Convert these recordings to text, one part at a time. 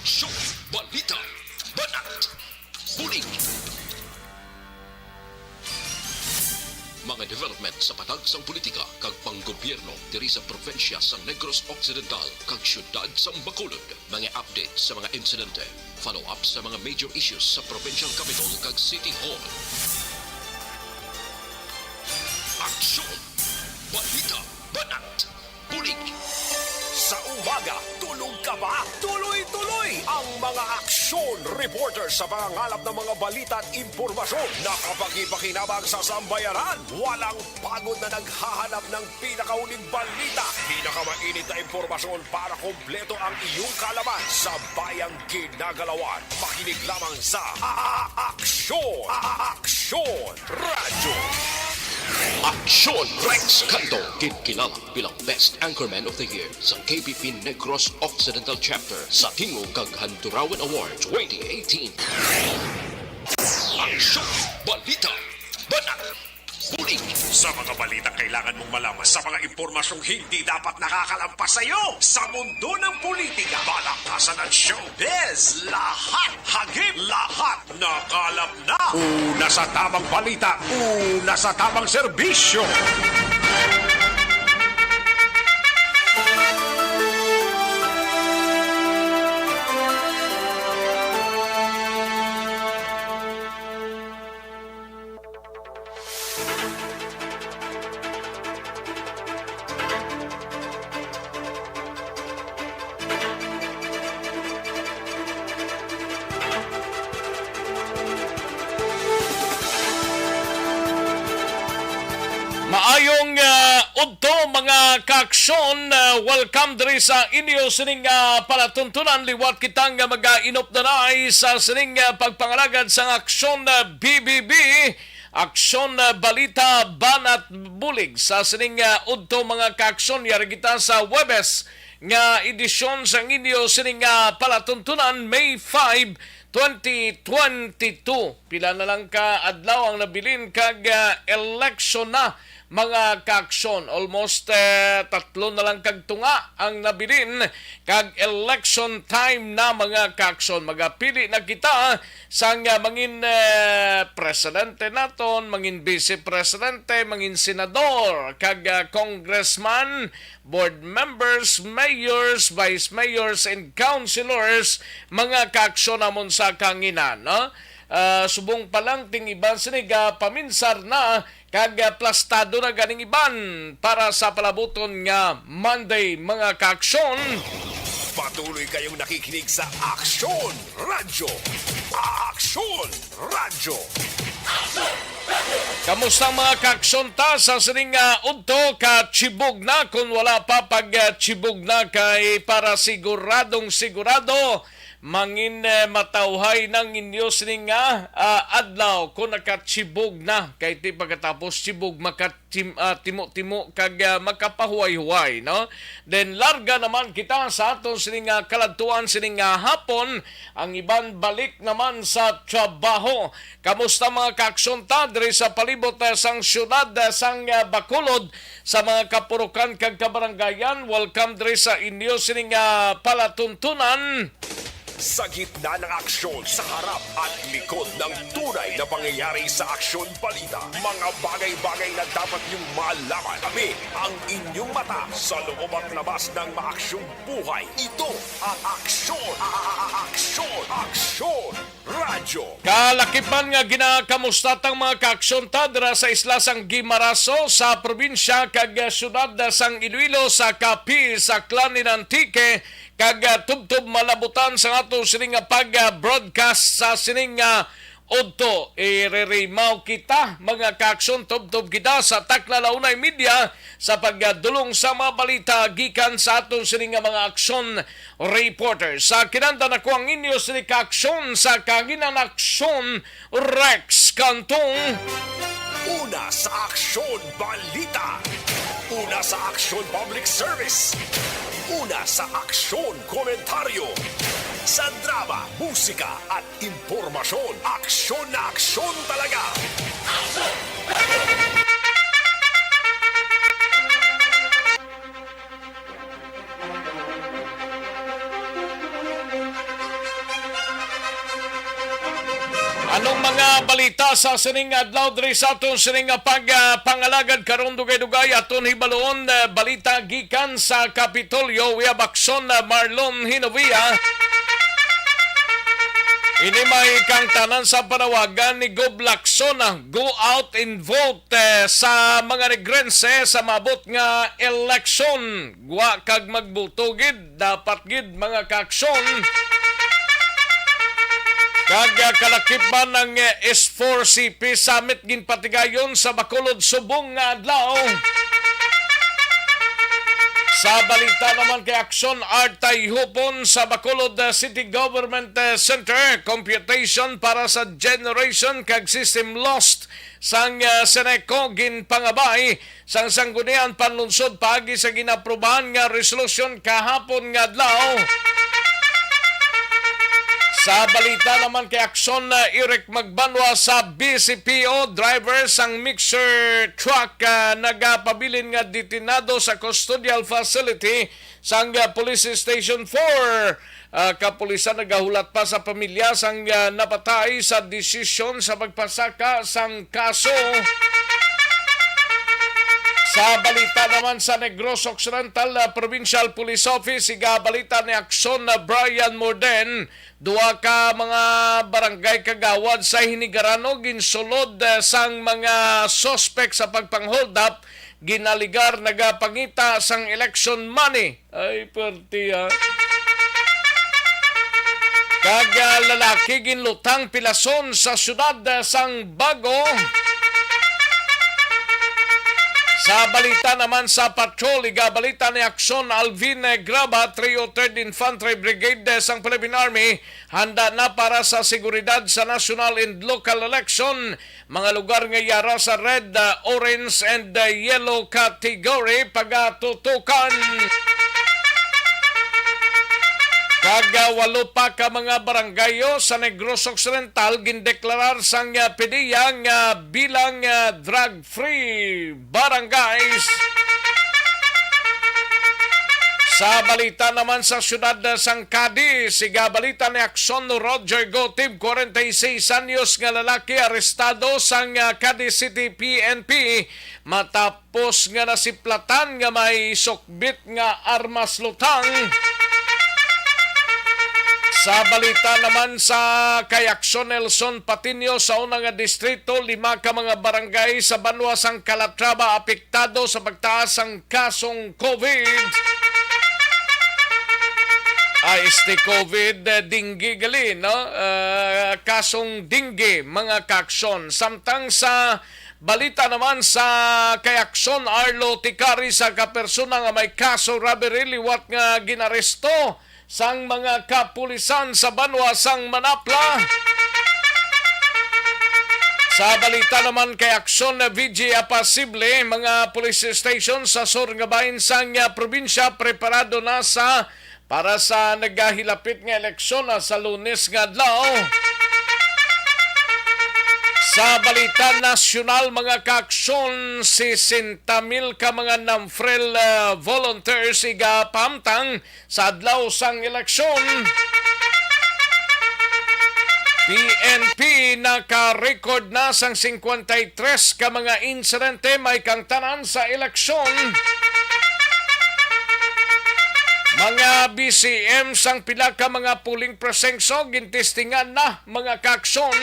Aksyon, balita, banat, bulig. Mga development sa patagsang politika kag panggobyerno diri sa probinsya sa Negros Occidental kag syudad sa Bacolod. Mga update sa mga insidente, follow-up sa mga major issues sa provincial capital kag City Hall. Aksyon, balita, banat, bulig. Sa umaga, tulog ka ba? Tuloy-tuloy ang mga aksyon reporter sa pangangalap ng mga balita at impormasyon na kapag-ipakinabang sa sambayanan. Walang pagod na naghahanap ng pinakauling balita. Pinakamainit na impormasyon para kompleto ang iyong kalaman sa bayang kinagalawan. Makinig lamang sa Aksyon! Aksyon Radyo! Aksyon Rex Canto, kilala bilang Best Anchorman of the Year sa KPP Negros Occidental Chapter sa Tingog kag Handurawan Award 2018. Aksyon, balita, banat, bulig. Sa mga balita kailangan mong malaman sa mga impormasyong hindi dapat nakakalampas sa iyo sa mundo ng politika, balakasan at showbiz. Lahat, hagip, lahat nakalap na. Una sa tamang balita, una sa tamang serbisyo. Maayong udto mga kaaksyon, welcome diri sa inyo sining palatuntunan liwat kitang mag-inop na sa sining pagpangalagad sa aksyon BBB, aksyon balita banat bulig sa sining udto mga kaaksyon. Yari kita sa Webes nga edisyon sa inyo sining palatuntunan May 5, 2022. Pila na lang ka adlaw ang nabilin kag eleksyon na mga kaaksyon. Almost tatlo na lang kag tunga ang nabilin kag election time na mga kaaksyon. Magapili na kita sa mangin presidente naton, mangin vice presidente, mangin senador, kag congressman, board members, mayors, vice mayors, and councilors, mga kaaksyon namon sa kanginan. No? Subong pa lang ting iban sinig paminsar na kag plastado na ganing iban para sa palabuton nga Monday mga kaaksyon. Patuloy kayong nakikinig sa Aksyon Radyo. Aksyon Radyo. Kamusta mga kaaksyon ta sa sining udto ka chibog na kung wala pa pag chibog na kay para siguradong sigurado mangin matawhay ng inyo sining adlaw kung nakachibog na kay ti pagkatapos chibog makatimo-timo kag makapahuway-huway, no? Then larga naman kita sa aton sining kaladtuan sining hapon, ang iban balik naman sa trabaho. Kamusta mga kaaksyon ta diri sa palibot sang syudad sang Bacolod, sa mga kapurukan kag kabarangayan? Welcome diri sa inyo sining palatuntunan. Sa gitna ng aksyon, sa harap at likod ng tunay na pangyayari sa aksyon balita, mga bagay-bagay na dapat niyong malaman. Kami ang inyong mata sa loob at labas ng maaksyong buhay. Ito ang Aksyon! Aksyon! Aksyon! Radyo! Kalakipan nga ginakamustatang mga kaaksyon tadra sa isla sang Guimaraso sa probinsya kag syudad sang Iloilo sa Capi sa Clan Antique kag tubtob malabutan sa ato sining pag-broadcast sa sining udto. Irerimaw kita mga kaaksyon, tubtob kita sa Takla Launay Media sa pagdulong sa mga balita gikan sa ato sining mga aksyon reporter. Sa kinanda na ko ang inyo sining kaaksyon sa kaginan aksyon Rex Cantong. Una sa Aksyon Balita. Una sa Aksyon Public Service. Una sa Aksyon Komentaryo. Sa drama, musika at impormasyon. Aksyon na aksyon talaga. Anong mga balita sa sining adlaw diri sa aton sining pangalagad karon dugay-dugay aton hibaloon balita gikan sa Kapitolyo we have aksyon Marlon Hinovia. Ini may kang tanan sa panawagan ni Gob Lacson go out and vote sa mga negrense sa mabot nga election. Wa kag magbutogid dapat gid mga kaaksyon. Kag kalakip man ng S4CP Summit ginpatigayon sa Bacolod subong nga adlaw. Sa balita naman kay Aksyon Artay Hupon sa Bacolod City Government Center, computation para sa generation kag system lost sang Seneco ginpangabay sang sanggunian panlunsod paagi sa ginaprubahan nga resolution kahapon nga adlaw. Sa balita naman kay Aksyon Eric Magbanwa sa BCPO driver sang mixer truck nagapabilin nga detinado sa custodial facility sang Police Station 4. Kapulisan nagahulat pa sa pamilya sang napatay sa desisyon sa pagpasaka sang kaso. Sa balita naman sa Negros Occidental Provincial Police Office, siga balita ni Aksyon Brian Morden, duwa ka mga barangay kagawad sa Hinigarano ginsulod sang mga suspect sa pagpang-hold up, ginaligar nagapangita sang election money. Ay, perti Kag lalaki ginlutang pilason sa syudad sang Bago. Sa balita naman sa patrol, balita ni Aksyon Alvin Graba, 303rd Infantry Brigade sang Philippine Army, handa na para sa seguridad sa national and local election. Mga lugar nga yara sa red, orange, and yellow category pagatutukan. Walo pa ka mga baranggayo sa Negros Occidental gindeklarar sang PDEA nga bilang drug-free barangays. Sa balita naman sa siyudad sang Cadiz, siga balita ni Aksyon Roger Gotib, 46 anyos nga lalaki arestado sang Cadiz City PNP matapos nga nasiplatan nga may sukbit nga armas lutang. Sa balita naman sa kay Aksyon Nelson Patinio sa unang distrito, 5 ka mga barangay sa Banwa sang Calatrava apektado sa pagtaas ang kasong COVID. Este COVID dinggi gali, no? Kasong dinggi mga kaaksyon. Samtang sa balita naman sa kay Aksyon Arlo Tikari sa kapersona nga may kaso robbery liwat nga ginaresto sang mga kapulisan sa Banwa sang Manapla. Sa balita naman kay Aksyon VG Apasible, mga police station sa sur nga bahin sang probinsya preparado na para sa nagahilapit nga eleksyon sa Lunes nga adlaw. Sa balita nasyonal mga kaaksyon, 60,000 ka mga NAMFREL volunteers igapamtang sa adlaw sang eleksyon. PNP naka-record na sang 53 ka mga insidente may kangtanan sa eleksyon. Mga BCM sang pila ka mga polling precincts gintestingan na mga kaaksyon.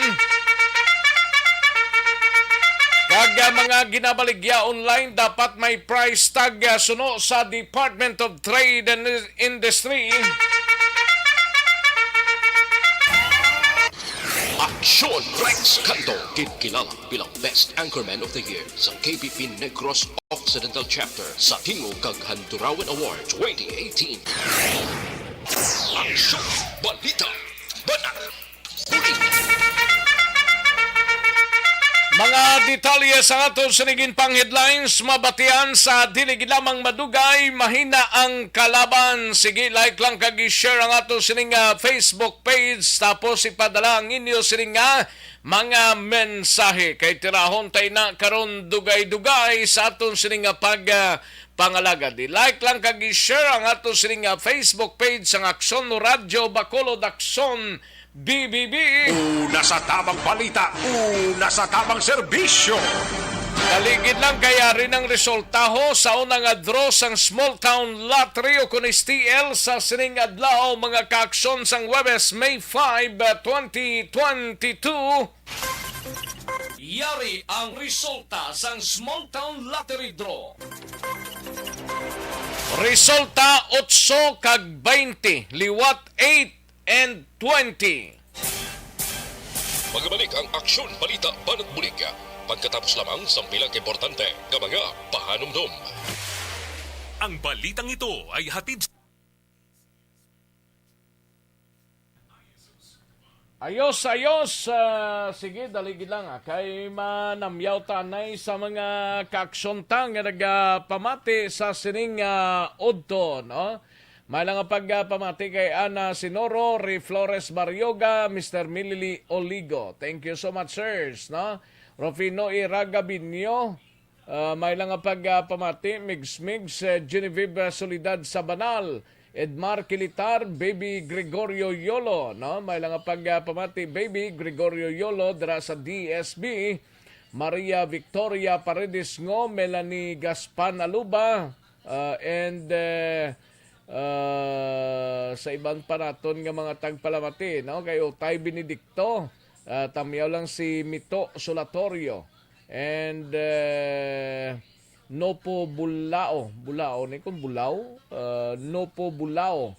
Kag mga ginabaligya online dapat may price tag suno sa Department of Trade and Industry. Aksyon Rex Canto, kilala bilang Best Anchorman of the Year sa KBP Negros Occidental Chapter sa Tingog kag Handurawan Award 2018. Aksyon Balita Banat Uling. Mga detalye sa aton sinigin pang headlines, mabatian sa dili lamang madugay, mahina ang kalaban. Sige, like lang kag i-share ang aton sining Facebook page, tapos ipadala ang inyo sining mga mensahe. Kay tirahon tayo na karon dugay-dugay sa aton sining Pangalaga. Di-like lang kag i-share ang ato sining Facebook page sang Aksyon no Radyo Bacolod Aksyon BBB. Una sa tamang balita, una sa tamang serbisyo. Kaligid lang kaya rin ang resultaho sa unang draw sang Small Town Lottery o kunis TL sa sining adlaw mga kaaksyon sang Webes May 5, 2022. Yari ang resulta sang Small Town Lottery Draw. Resulta 8 kag 20, liwat 8 and 20. Magbalik ang Aksyon Balita Banat Bulig. Pagkatapos lamang sa bilang importante ng mga pahanumdum. Ang balitang ito ay hatid Ayos. Sige, daligid lang. Kay manamyaw tanay sa mga kaksontang nga nagpamati sa sining Odto, no? May lang pagpamati kay Ana Sinoro, Ray Flores Barrioga, Mr. Milili Oligo. Thank you so much, sirs, no? Rufino Iragabinyo, may lang pagpamati, Migs, Genevieve Solidad Sabanal, Edmar Kilitar, Baby Gregorio Yolo, no? May lang pagpamati, Baby Gregorio Yolo dra sa DSB, Maria Victoria Paredes Ngo, Melanie Gaspan Aluba, and sa ibang panaton nga mga tagpalamati, no? Kay Utay Benedicto, tamyaw lang si Mito Solatorio, and Nopo Bulao ni kung Bulao, Nopo Bulao,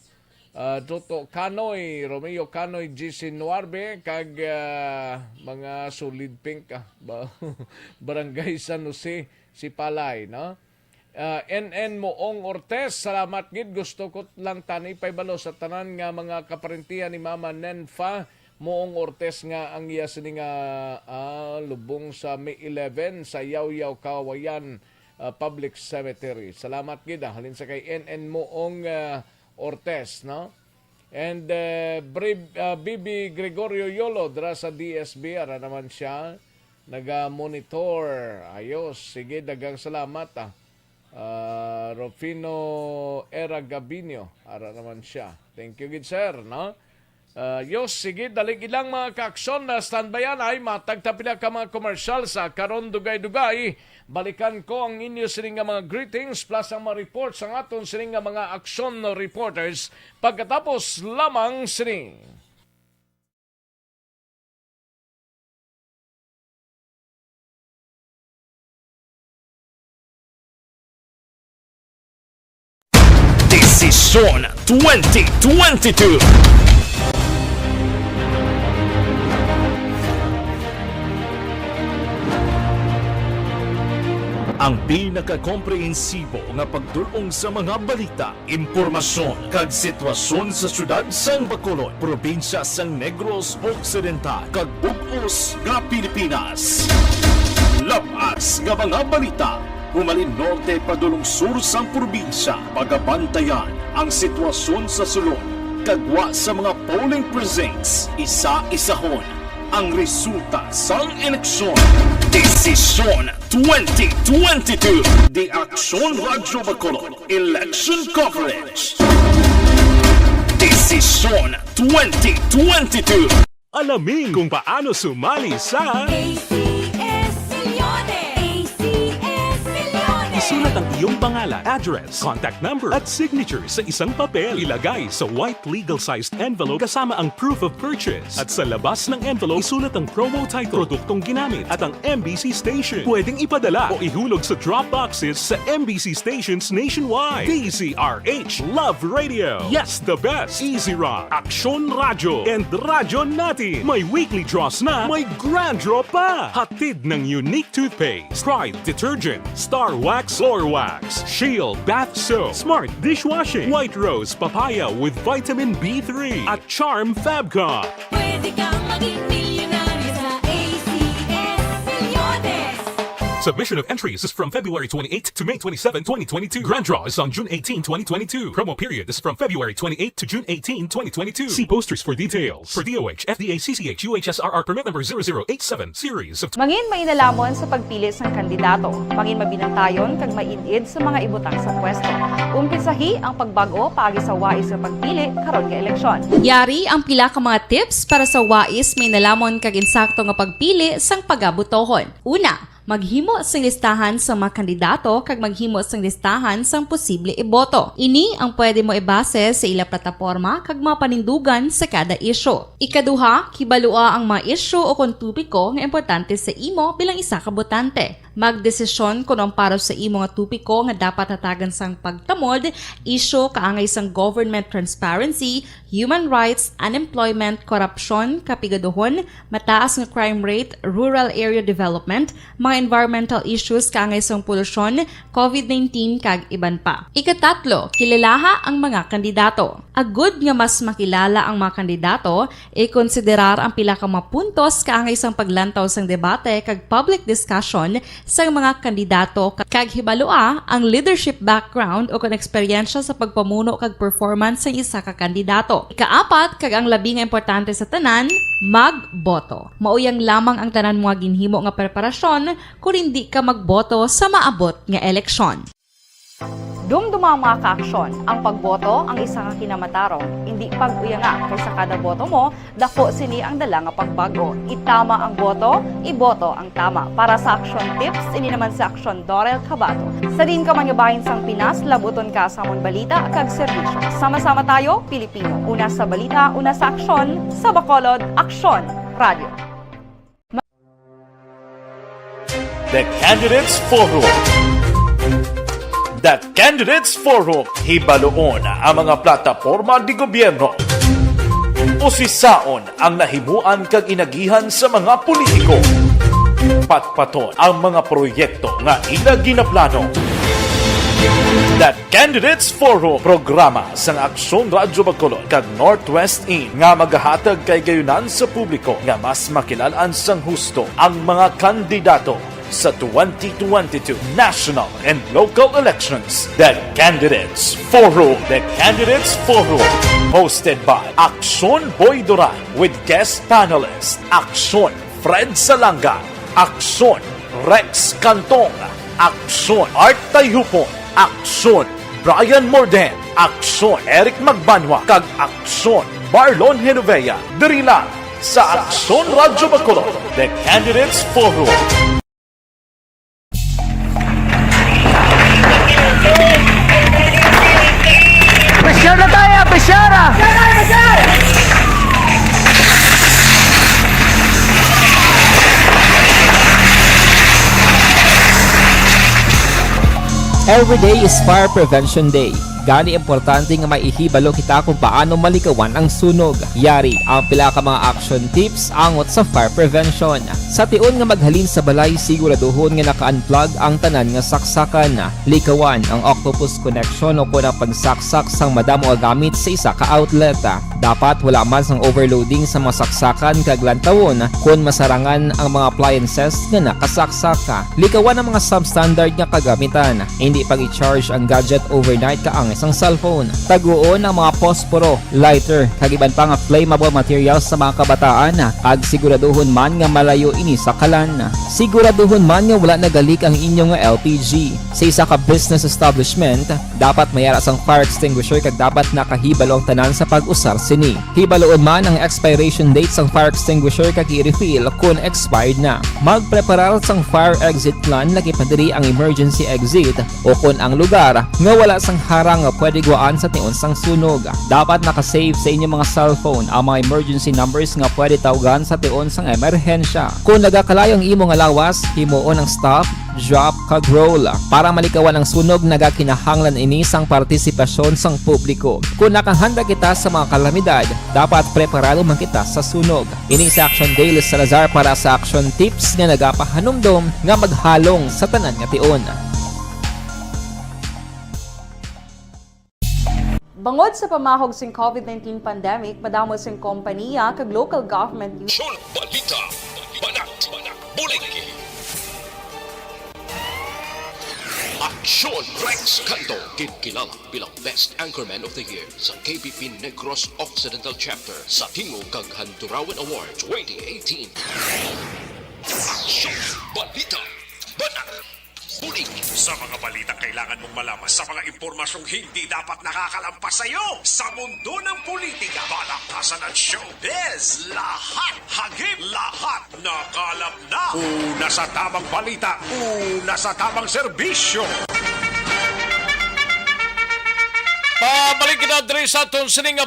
Toto Canoy, Romeo Canoy, GC Nuarbe, kag mga solid pink Barangay San Jose, si Palay, no? NN Moong Ortez, salamat gid, gusto ko lang tani paybalo sa tanan nga mga kaparentihan ni Mama Nenfa Moong Ortez nga ang iya sini nga lubong sa May 11 sa Yaw-Yaw Kawayan Public Cemetery. Salamat gid halin sa kay NN Moong Ortez, no? And Bibi Gregorio Yolo dra sa DSB ara naman siya naga-monitor. Ayos, sige, dagang salamat Rufino Era Gabinio ara naman siya. Thank you gid, sir, no? Yos, sige, dalig ilang mga kaaksyon na standbyan ay matagtapila ka mga komersyal sa karon dugay-dugay. Balikan ko ang inyo sining nga mga greetings plus ang mga reports ang aton sining nga mga aksyon reporters pagkatapos lamang sining. Desisyon 2022. Ang pinaka-komprehensibo nga pagdulong sa mga balita, impormasyon kag sitwasyon sa syudad sang Bacolod, probinsya sang Negros Occidental kag bug-os nga Pilipinas. Labas nga mga balita humalin norte padulong sur sang probinsya, pagabantayan ang sitwasyon sa sulod, kagwa sa mga polling precincts, isa-isahon ang resulta sang eleksyon. Desisyon 2022. The Aksyon Radyo Bacolod Election Coverage. Desisyon 2022. Alamin kung paano sumali sa ACS Millones! ACS Millones! Isulat ang iyong pangalan, address, contact number at signature sa isang papel. Ilagay sa white legal-sized envelope kasama ang proof of purchase. At sa labas ng envelope, isulat ang promo title, produktong ginamit at ang MBC station. Pwedeng ipadala o ihulog sa drop boxes sa MBC stations nationwide. DZRH Love Radio. Yes, the best. Easy Rock, Aksyon Radyo, and Radyo Natin. May weekly draws na, may grand draw pa. Hatid ng unique toothpaste, Pride Detergent, Star Wax Floor Wax, Shield Bath Soap, Smart Dishwashing, White Rose Papaya with Vitamin B3, at Charm Fabcon. Pwede kang maging milyonaryo sa ACS Millones! Submission of entries is from February 28 to May 27, 2022. Grand draw is on June 18, 2022. Promo period is from February 28 to June 18, 2022. See posters for details. For DOH, FDA, CCH, UHSRR permit number 0087 series of Mangin mainalamon sa pagpili sang kandidato. Mangin mabinantayon kag mainid sa mga ibutang sa pwesto. Umpisahi ang pagbago paagi sa wais sa pagpili karon nga eleksyon. Yari ang pila ka mga tips para sa wais may nalamon kag insakto nga pagpili sang pagabutohon. Una, maghimo sang listahan sa mga kandidato kag maghimo sang listahan sang posible iboto. Ini ang pwede mo ibase sa ila plataporma kag mga panindugan sa kada isyu. Ikaduha, kibalua ang mga isyu o kung tupiko nga importante sa imo bilang isa ka botante. Magdesisyon kung ang para sa imo nga tupiko nga dapat hatagan sang pagtamod, isyu kaangay sang government transparency, human rights, unemployment, korupsyon, kapigaduhon, mataas nga crime rate, rural area development, mga environmental issues kaangay sang polusyon, COVID-19 kag iban pa. Ikatatlo, kilalaha ang mga kandidato. Agud nga mas makilala ang mga kandidato, i-konsiderar ang pila ka mga puntos kaangay sang paglantaw sang debate kag public discussion sa mga kandidato kag hibalua ang leadership background o kon eksperyensya sa pagpamuno kag performance sa isa ka kandidato. Ikaapat kag ang labi nga importante sa tanan, magboto. Mauyang lamang ang tanan mga ginhimo nga preparasyon kung hindi ka magboto sa maabot nga eleksyon. Dumduma ang mga kaaksyon. Ang pagboto ang isa ka kinamatarong. Hindi pag-uya nga kay sa kada boto mo, dako sini ang dala nga pagbago. Itama ang boto, iboto ang tama. Para sa action tips, ini naman sa action Dorel Cabato. Sa din ka manyabahin sang Pinas, labuton ka sa amon balita kag serbisyo. Sama-sama tayo, Pilipino. Una sa balita, una sa aksyon, sa Bacolod, Aksyon Radio. The Candidates Forum. The Candidates Forum, hibaloon ang mga plataporma di gobyerno. Usisaon ang nahimuan kag inagihan sa mga politiko. Patpaton ang mga proyekto nga ila ginaplano. The Candidates Forum, programa sang Aksyon Radyo Bacolod kag Northwest In nga magahatag kay gayunan sa publiko nga mas makilalaan sang husto ang mga kandidato sa 2022 national and local elections. The Candidates Forum. The Candidates Forum. Hosted by Aksyon Boy Duran with guest panelists Aksyon Fred Salanga, Aksyon Rex Cantong, Aksyon Art Tayhupon, Aksyon Brian Morden, Aksyon Eric Magbanwa, kag Aksyon Marlon Genovea. Diri lang sa Aksyon Radyo Bacolod. The Candidates Forum. Besyara tayo! Besyara! Every day is Fire Prevention Day. Gani importante nga maihibalo kita kung paano malikawan ang sunog. Yari ang pila ka mga action tips angot sa fire prevention. Sa tion nga maghalin sa balay, siguraduhon nga naka-unplug ang tanan nga saksakan. Likawan ang octopus connection o kung ang pagsaksak sang madamo nga gamit sa isa ka outlet. Dapat wala man sang overloading sa mga saksakan kag lantawon kung masarangan ang mga appliances nga nakasaksaka. Likawan ang mga substandard nga kagamitan. Hindi pag i-charge ang gadget overnight kaang isang cellphone. Taguon ang mga posporo, lighter, kag iban pa nga flammable materials sa mga kabataan. Kag siguraduhon man nga malayo ini sa kalan. Siguraduhon man nga wala nagalik ang inyong LPG. Sa isa ka business establishment, dapat mayara sang fire extinguisher kag dapat nakahibalo ang tanan sa pag-usar sini. Hibaloon man ang expiration date sang fire extinguisher kag i-refill kung expired na. Magpreparar sang fire exit plan laki padiri ang emergency exit o kung ang lugar nga wala sang harang nga pwede guwaan sa tion sang sunog. Dapat nakasave sa inyong mga cellphone ang mga emergency numbers nga pwede tawagan sa tion sang emerhensya. Kung nagakalayo ang imo nga lawas, himuon ang stop, drop, kag roll. Para malikawan ang sunog, nagakinahanglan ini sang partisipasyon sang publiko. Kung nakahanda kita sa mga kalamidad, dapat preparado man kita sa sunog. Ini sa Action Daily Salazar para sa action tips nga nagapahanumdom nga maghalong sa tanan nga tion. Bangod sa pamahog sing COVID-19 pandemic, madamo sing kompanya kag local government Aksyon Balita. Banak. Bulig. Sean Rex Canto, kilala bilang Best Anchorman of the Year sa KBP Negros Occidental Chapter sa Tingog kag Handurawan Award 2018. Action, balita, banat, bulig. Sa mga balitang kailangan mong malaman, sa mga impormasyong hindi dapat nakakalampas sa iyo, sa mundo ng politika, balakasan at showbiz, lahat hagip, lahat nakalap na. Una sa tamang balita, una sa tamang serbisyo. Pabalik na diri sa atong sining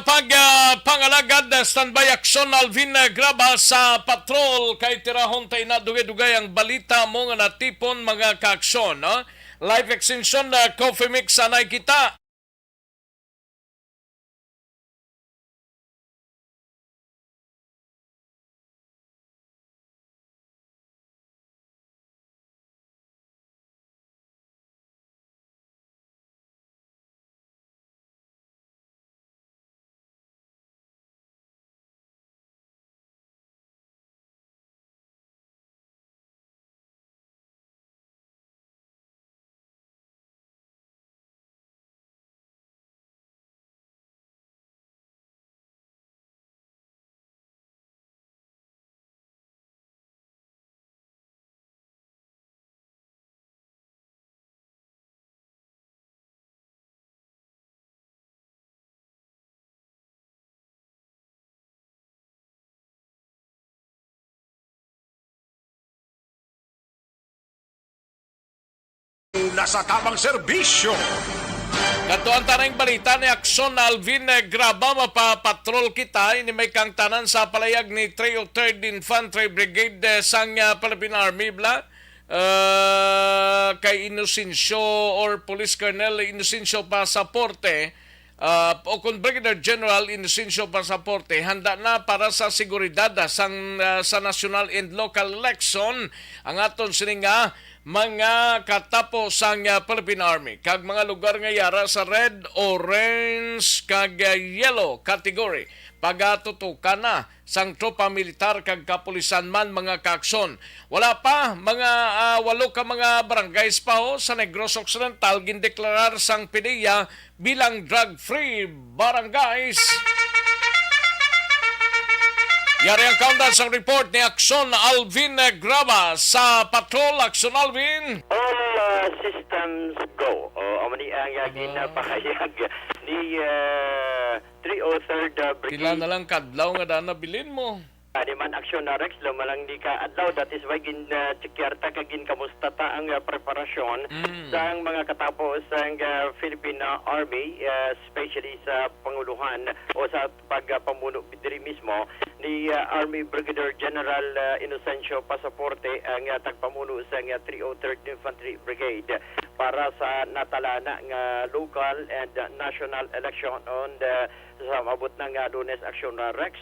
pangalagad standby action Alvin Graba sa patrol kay tirahon tay na dugay-dugay ang balita mo nga natipon mga kaaksyon. No? Live extension na coffee mix anay kita. Una sa tamang serbisyo. Katuan tanang balita ni Aksyon Alvin Graba mapapatrol kita ini may kang tanan sa palayag ni 303rd Infantry Brigade sang Philippine Army bla kay Inocencio or Police Colonel Inocencio Pasaporte o kung Brigadier General Inocencio Pasaporte handa na para sa seguridad sa national and local election ang aton sininga mga katapos ang Philippine Army kag mga lugar nga yara sa red, orange kag yellow category pagatutukan na sang tropa militar kag kapulisan man mga kaakson. Wala pa mga 8 ka mga barangays pa sa Negros Occidental gindeklarar sang PDEA bilang drug-free barangays. Yari ang countdown sa report ni Aksyon Alvin Graba sa Patrol. Aksyon Alvin. All systems go. Amani ang ginapahayag ni 303rd Brigade. Kila na lang kadlaw nga dana bilin mo. Di man aksyon na Rex, lumalang di ka adlaw. That is why tsikyarta kagin kamusta ta ang preparasyon sa mga katapos ang Philippine Army, especially sa Panguluhan o sa pagpamuno diri mismo ni Army Brigadier General Inocencio Pasaporte ang tagpamuno sa 303rd Infantry Brigade para sa natalana nga local and national election on sa mabot ng Lunes Aksyon na Rex.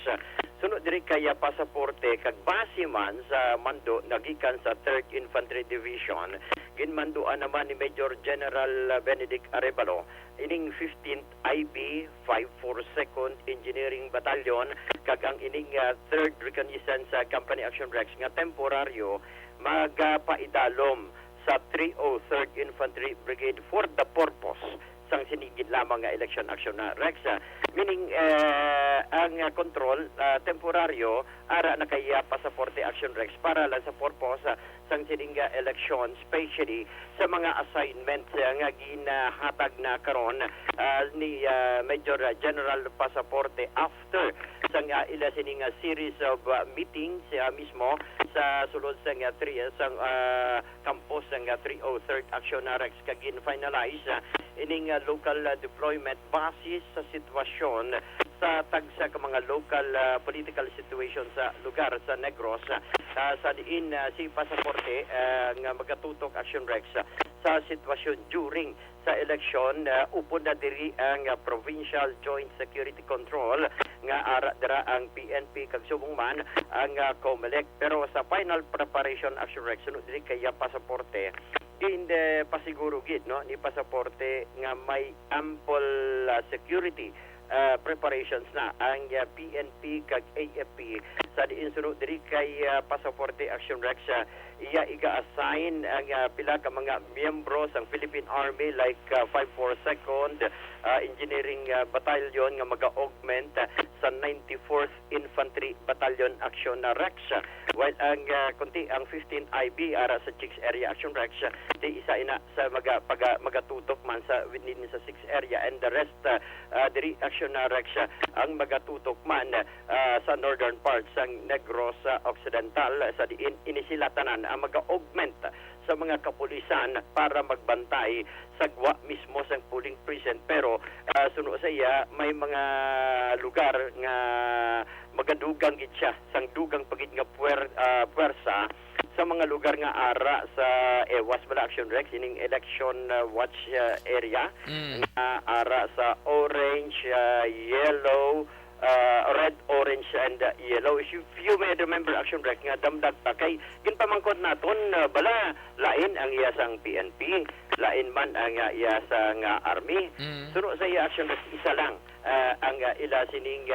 Sunod diri kaya Pasaporte kag base man sa mando nagikan sa 3rd Infantry Division ginmanduan naman ni Major General Benedict Arevalo ining 15th IB 542nd Engineering Battalion kag ang ining 3rd Reconnaissance Company Action Rex nga temporaryo magapaidalom sa 303rd Infantry Brigade for the purpose sang sinigid lamang nga election action na Rex. Meaning ang control temporaryo ara na kay Pasaporte Action Rex para lang sa purpose sang sininga election, especially sa mga assignments nga ginahatag na karon ni Major General Pasaporte after sang ila sininga series of meetings mismo sa sulod sang campus sang 303rd Action Rex kagin finalize ining local deployment basis sa sitwasyon sa tagsa ka mga local political situation sa lugar sa Negros sa diin si Pasaporte nga magatutok Action Rex sa sitwasyon during sa election upod na diri ang Provincial Joint Security Control nga ara dira ang PNP kag subong man ang COMELEC pero sa final preparation Action Rex sunod diri kay Pasaporte hindi pasiguro gid no ni Pasaporte nga may ample security preparations na ang PNP kag AFP sa diinsunod diri kay Pasaporte Action Rex. Iya iga-assign ang pila ka mga miyembro sang Philippine Army like 542nd Engineering Battalion nga maga-augment sa 94th Infantry Battalion Action Rex. While ang kunti ang 15 IB ara sa 6 Area Action Rex, di isa ina sa magatutok man sa within sa 6 area, and the rest diri Action Rex ang magatutok man sa northern parts sang Negros Occidental sa diin inisilatanan ang maga-augment sa mga kapulisan para magbantay sa gwa mismo sang polling precinct. Pero suno sa iya may mga lugar nga magadugang gid siya sang dugang pagid nga puwersa sa mga lugar nga ara sa EWAS bala Action Rex ining election watch area nga ara sa orange, yellow, red, orange, and yellow. If you may remember Action Rex nga damdag pa kay ginpamangkot naton bala lain ang iya sang PNP, lain man ang iya sang army. Suno sa iya Action Rex isa lang ang ila sining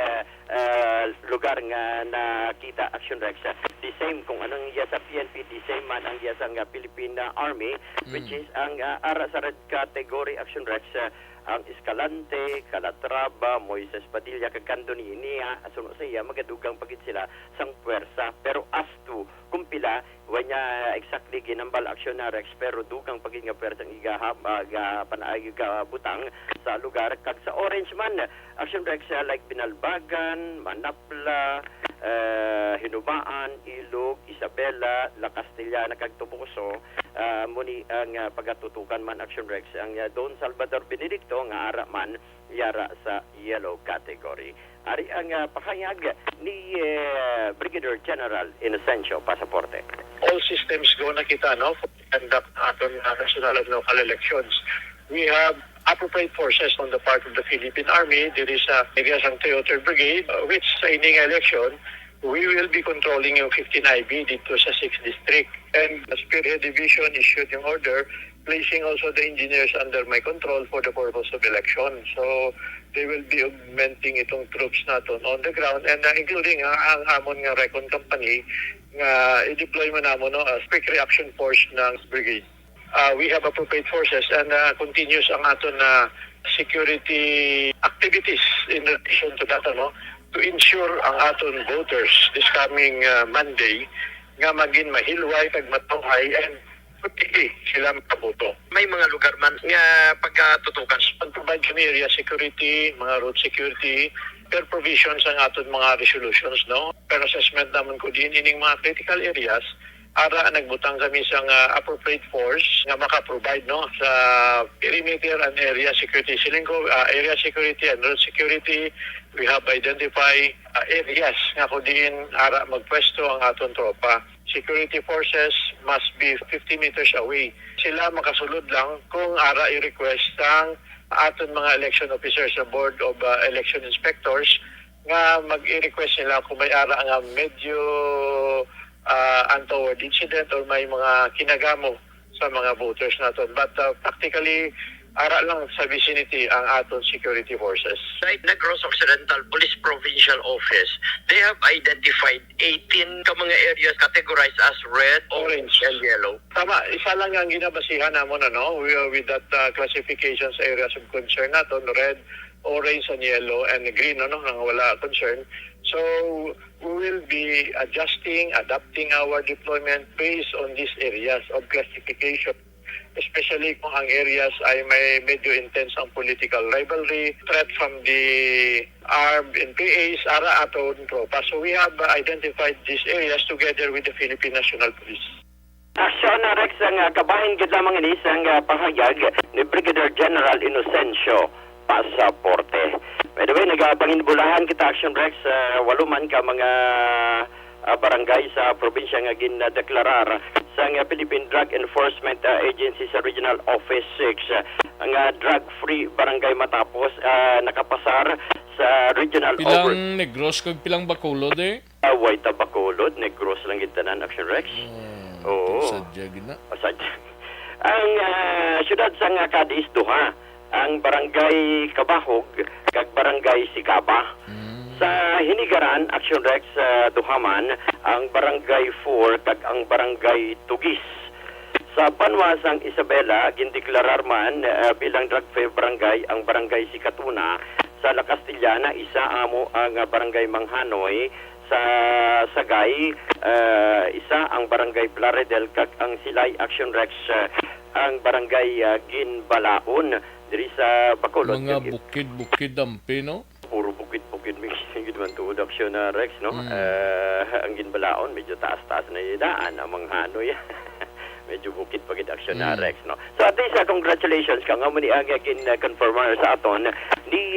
lugar nga nakita Action Rex. The same kung anong iya sa PNP, the same man ang iya sang Philippine Army, which is ang ara sa red category Action Rex, ang Escalante, Calatrava, Moises Padilla, kag Candoni, asuno sa iya magadugang pagid sila sang puwersa. Pero as to kung pila wanya exactly ginambal Action Rex, pero dugang pagid nga puwersa panaay butang sa lugar. Kag sa orange man Action Rex like Binalbagan, Manapla, Hinubaan, Ilog, Isabela, La Castellana kag Tubuso, muni ang pagatutukan man Action Rex ang Don Salvador Benedicto nga ara man yara sa yellow category. Ari ang pahayag ni Brigadier General Inocencio Pasaporte. All systems go na kita no for conduct aton national and local elections. We have appropriate forces on the part of the Philippine Army. There is a sang 303rd Brigade, which sa ining election, we will be controlling yung 15 IB dito sa 6th District. And the Spearhead Division issued yung order placing also the engineers under my control for the purpose of election. So they will be augmenting itong troops natin on the ground, and including ang amon nga Recon Company nga i-deploy man namon a quick reaction force ng brigade. We have appropriate forces and continuous ang aton security activities in addition to that to ensure ang aton voters this coming Monday nga maging mahilway kag matuhay and pati sila makaboto. May mga lugar man nga pagkatutukan pag-provide kami area security, mga road security, per provisions ang aton mga resolutions, no? Per assessment naman ko din ining mga critical areas, ara nagbutang kami sa appropriate force nga maka-provide no sa perimeter and area security. Siling ko area security and road security, we have identified areas nga ko din ara magpwesto ang aton tropa. Security forces must be 50 meters away. Sila makasulod lang kung ara i-request ang aton mga election officers sa Board of Election Inspectors nga mag-i-request nila kung may ara nga medyo untoward incident or may mga kinagamo sa mga voters natin. But practically, ara lang sa vicinity ang aton security forces. Sa Negros Occidental Police Provincial Office, they have identified 18 ka mga areas categorized as red, orange, and yellow. Tama, isa lang ang ginabasihan namon with that classification sa areas of concern natin, red, orange, and yellow, and green, nang wala concern. So, we will be adapting our deployment based on these areas of classification. Especially kung ang areas ay may medyo intense ang political rivalry, threat from the armed NPAs, ara aton tropa. So we have identified these areas together with the Philippine National Police. Action Rex ang kabahin gid lamang ini sang pahayag ni Brigadier General Inocencio Pasaporte. By the way, nagapanginbulahan kita Action Rex, waluman ka mga barangay sa probinsya nga ginadeklarar sa Philippine Drug Enforcement Agency sa Regional Office 6 ang drug-free barangay matapos nakapasar sa Regional Office. Pilang Negros kag pilang Bacolod Way ta Bacolod, Negros lang gintanan Action Rex. Oo. Sadya gina. Sadya. Ang syudad sa Cadiz duha ang barangay Kabahog kag barangay Sigaba. Sa Hinigaran, Action Rex Duhaman, ang barangay 4 kag ang barangay Tugis. Sa Banwasang Isabela, gindeklarar man bilang drug-free barangay ang barangay Sikatuna. Sa La Castellana, isa amo ang barangay Manghanoy. Sa Sagay, isa ang barangay Plaredel kag ang Silay Action Rex ang barangay Ginbalaon diri sa Bacolod. Mga bukid-bukid ang pino. Puro bukid-bukid may sigid man tuod Action Rex, no? Ang Ginbalaon medyo taas-taas na idaan ang Manghanoy. Medyo bukid pagid Action Rex, no? So at least congratulations ka nga mo ni ang confirmer sa aton ni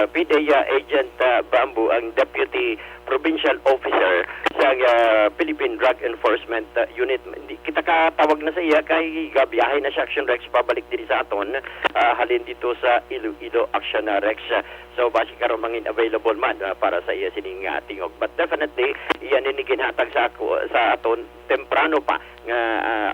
PDEA Agent Bambu, ang Deputy Provincial Officer sa Philippine Drug Enforcement Unit. Kita katawag na sa iya kay gabiyahe na siya Action Rex pabalik diri sa aton halin dito sa Iloilo Action Rex. So basi karon mangin available man para sa iya sining tingog. But definitely iyan ni ginhatag sa ako sa aton temprano pa nga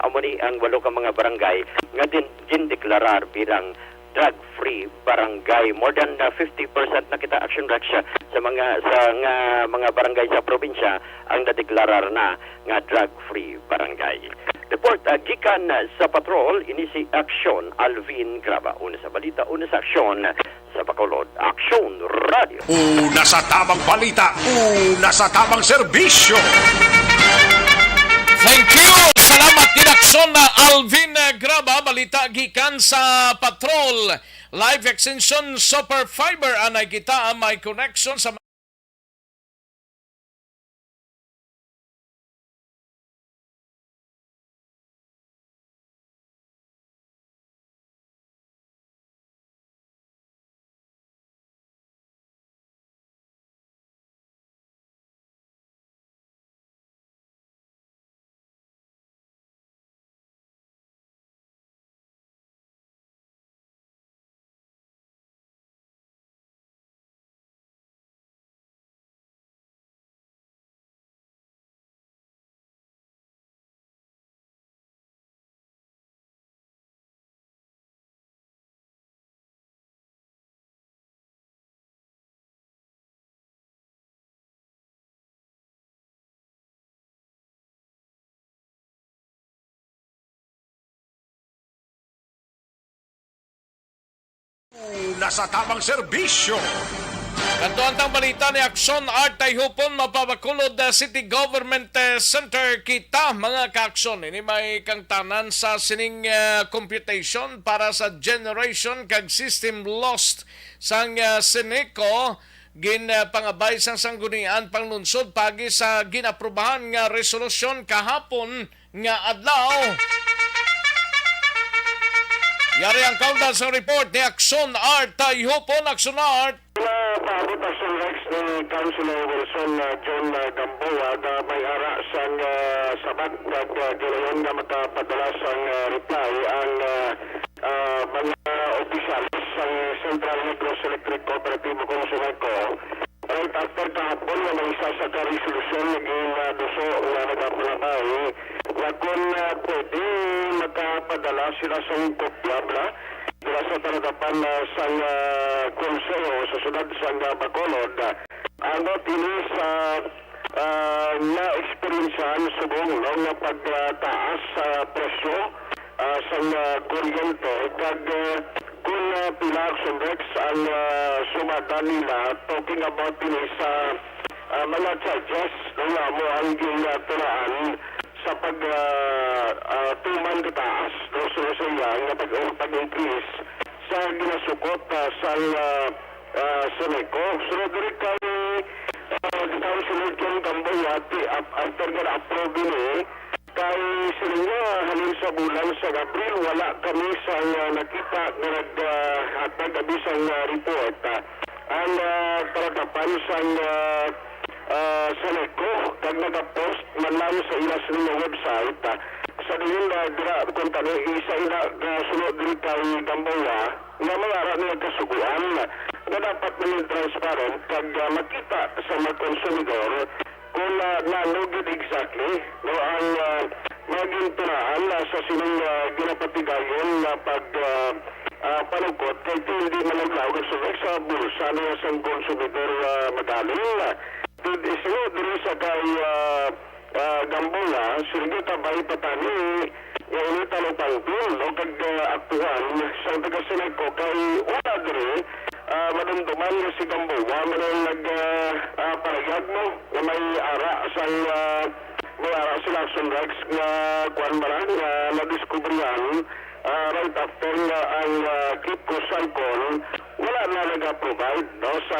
amo ni ang 8 ka mga barangay nga gindeklarar bilang drug-free barangay. More than 50% na kita Action Rex sa mga barangay sa probinsya ang nadeklarar na nga drug-free barangay. Report gikan sa patrol ini si Action Alvin Graba. Una sa balita, una sa aksyon sa Bacolod. Action Radio. Una sa tamang balita, una sa tamang serbisyo. Thank you! Salamat Direksyon na Alvin Graba. Balita gikan sa patrol. Live extension super fiber anay kita may connection sa Una sa tamang serbisyo. Kantuantang balita ni Aksyon Art Tayhupon Mapabacolod City Government Center kita mga ka-aksyon. Ini may kangtanan sa sining computation para sa generation kag system lost sang Seneco pangabay sang sanggunian panglunsod pagi sa ginaprubahan nga resolusyon kahapon nga adlaw. Yari ang countdown sa report ni Aksyon Art Tayhupon. Aksyon Art. Paabot Action Rex ni Councilor Wilson John Gamboa na may ara sang sabat at gilayon na makapadala sang reply ang mga opisyalis sa Central Negros Electric Cooperative kung Sumeco. Right after kahapon na may isa sa ka-resolusyon naging duso na nagapalabay na kung pwede makapadala sila sa kopya sila sa tanadapan sa konseyo sa sunod sa Bacolod. Ano tini sa na-experiencean subong na pagtaas sa presyo sa kuryente kag kung pila Action Rex ang sumada nila talking about tini sa mga charges na mo ang ginatulaan sa tuman kataas no so yang pag-increase sa ginasukot sa Seneco. Sunod rin kay Councilor John Gamboa after nga approve ni kay sila halin sa bulan sa April wala kami sa nakita na naghatag abisang report ang taratapan sa Seneco kag nagapost man lang sa ilas nila website sa diyon na dira kung tani isa ina sunod diri kay Gamboa nga mga ara nila kasuguan na dapat maging transparent kag makita sa mga konsumidor kung nalugid exactly no ang maging tunaan sa sining ginapatigayon na pag palugkot kay hindi malaglaw sa bulsa niya sa konsumidor magaling. Isino diri sa kay Gambola, sige tabay patani yung itanong pangpil o kag-aktuhan sa taga-sinag ko kay una diri madumduman nga si Gamboa manang nagparayag mo na may ara sila action rights nga kuan marang nga nadiskubrihan right after nga ang Kipco Sancol wala na nag-provide no sa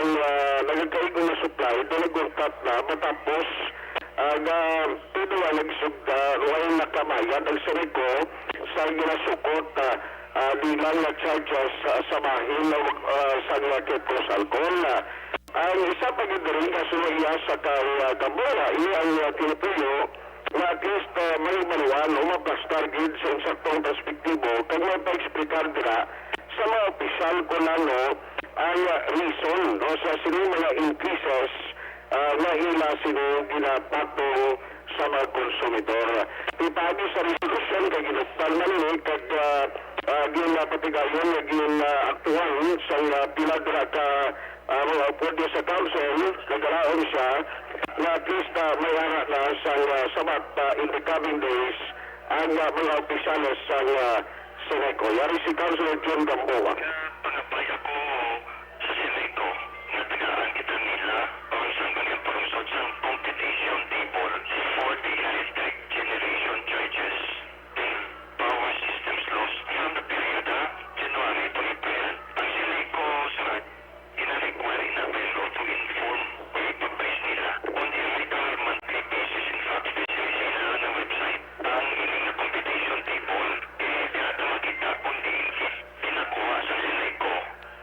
nagkaigo na supply ito nag-urtat na matapos pero nagsugda ruway nakamayad ang sariko sa ginasukot bilang na charges sa bahin sa Kipco Sancol. Ang isa pa gidiri nga sumaya sa kay Gamboa ang tinutuyo na at least may manuan o maplastar gid sa insaktong perspektibo kag mapa-explicar dira sa mga opisyal ko nano ang reason no, sa sino mga increases na ila sino ginapatong sa mga konsumidor. Ipagi sa resolution kag ginuptan man ni kag ginapatigayon nga ginaktuhan sa pila dira ka mga pwede sa council, nagalaon siya na at least may ara na sa sabat in the coming days ang mga opisyales sa Seneco. Yari si Councilor John Gamboa. Pangapay ako sa Seneco na tagaan kita nila o isang kanyang parusot sa competition table for the high-tech generation charges and power systems laws from the period January to April. Ang Seneco sa ina-require na Bello to inform o ipag-base nila on the regular monthly basis. In fact, specially sila na website ang ining na competition table kaya makita kung di pinakuha sa Seneco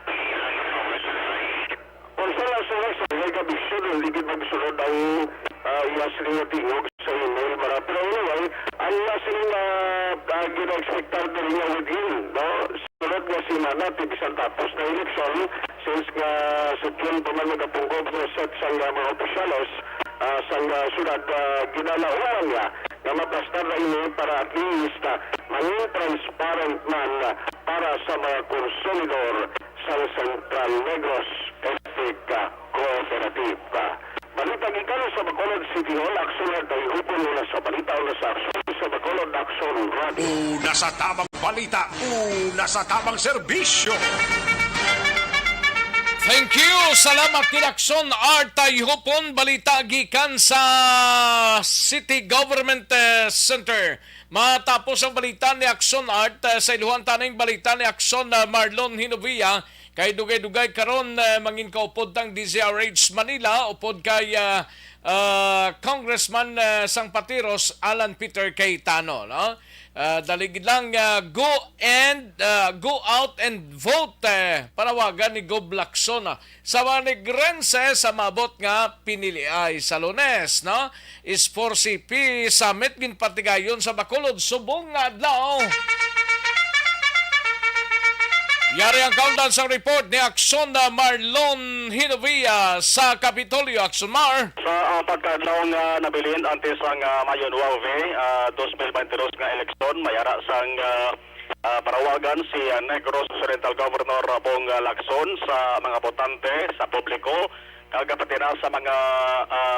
ang ilang power supply. Kung sa may kabisyon, hindi ka magsunod ang iyasling na tingog sa email mara. Pero anyway, ang iyasling na gina-expectar na rin within, no? Sunod nga si Mana, tibisan tapos na eleksyon, since nga sa June pa man nagapungkog na set sa mga opisyales, sa sunod ginalauan niya na maplastar na ini para at least maging transparent man para sa mga konsumidor sa Central Negros Electric Cooperative. Balita gikan sa Bacolod City Hall, aksyon na tayo upon nila sa balita o sa aksyon sa Bacolod Action Radio. Una sa tamang balita, una sa tamang serbisyo. Thank you. Salamat Kinakson Artay Hupon. Balita gikan sa City Government Center. Matapos ang balita ni Akson Art sa iluhan taning balita ni Akson Marlon Hinovia kay dugay-dugay karon mangin kaupod ng DZRH Manila upod kay Congressman sang Patiros Alan Peter Cayetano, no? Daligid lang go out and vote panawagan ni Gob Lacson sa manigrense sa mabot nga pinili ay sa Lunes, no? Is 4CP Summit ginpatigayon sa Bacolod subong nga adlaw. Yari ang countdown sa report ni Akson Marlon Hinovia sa Kapitolyo. Akson Mar. Sa pagkadlaw nga nabilin antes ang Mayo 9, 2022 nga eleksyon, mayara sang parawagan si Negros Occidental Governor Bong Lacson sa mga botante, sa publiko, kagapati na sa mga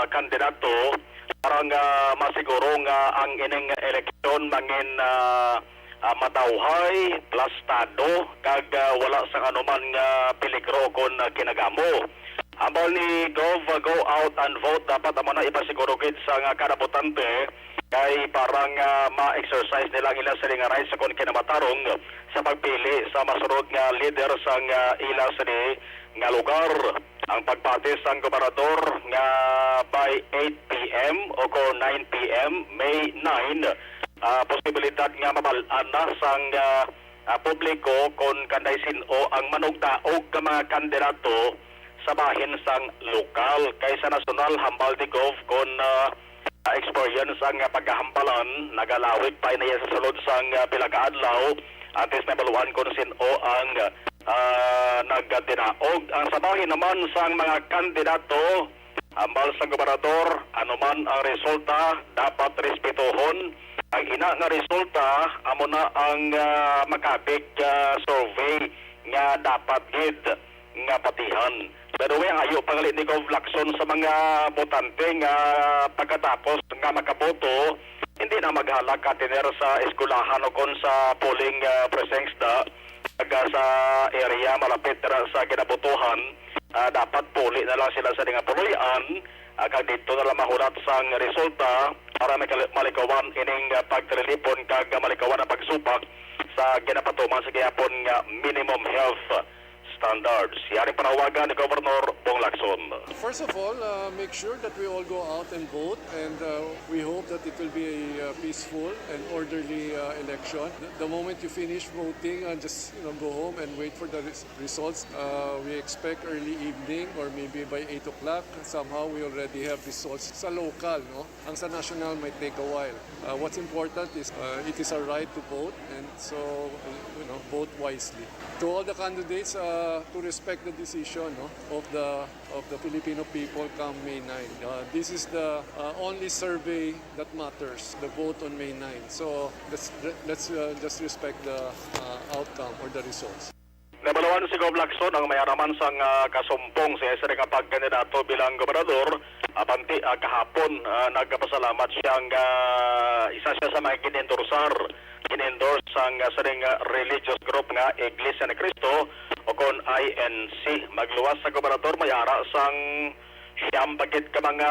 kandidato para masiguro nga ang ining eleksyon mangin matawhay, plastado, kag wala sa anuman nga peligro kon kinagamo. Ambal ni Gov, go out and vote, dapat naman na ipasiguro gid sa nga kada botante kay parang ma-exercise nila ang ilang siling rights sa kon kinamatarong sa pagpili sa masunod nga leader sa ilang sini nga lugar. Ang pagpatis ng gobernador nga by 8 p.m. o ko 9 p.m. May 9, posibilidad nga mabalaan na sang publiko kon kanday sino ang manugdaog ka mga kandidato sa bahin sang lokal kaysa nasyonal hambal di Gov kon experience ang paghahambalan nagalawig pa na sa sulod sang pilagaadlaw antes na baluan kon sino ang nagdinaog ang sabahin naman sang mga kandidato hambal sa gobernador anuman ang resulta dapat respetuhon Ang ina nga resulta amo na ang makabig survey nga dapat gid nga patihan. Pero ang ayo pangalit ni Gov Lacson sa mga botante nga pagkatapos nga makaboto, hindi na maghalak katiner sa eskulahan o kon sa polling precincts sa area malapit sa kinabotohan. Dapat puli na lang sila sa nga puloyan kag dito na lang mahulat sang resulta para malikawan ining pagtrilipon kag malikawan ang pagsupak sa ginapatuman sa gihapon nga minimum health standards. Yari panawagan ni Governor Bong Lacson. First of all, make sure that we all go out and vote, and we hope that it will be a peaceful and orderly election. The moment you finish voting, just go home and wait for the results. We expect early evening or maybe by 8 o'clock. Somehow we already have results sa local. No? Ang sa national might take a while. What's important is it is our right to vote, and so vote wisely. To all the candidates, to respect the decision of the Filipino people come May 9. This is the only survey that matters, the vote on May 9. So let's just respect the outcome or the results. Nabalawan si Gov Lacson ang mayaraman sang kasumpong sa isa nga pagkandidato bilang gobernador. Apanti kahapon nagpasalamat siyang isa siya sa mga in-endorse ang saring religious group nga Iglesia ni Cristo o kon INC. Magluwas sa gobernador mayara sang siyang pagit ka mga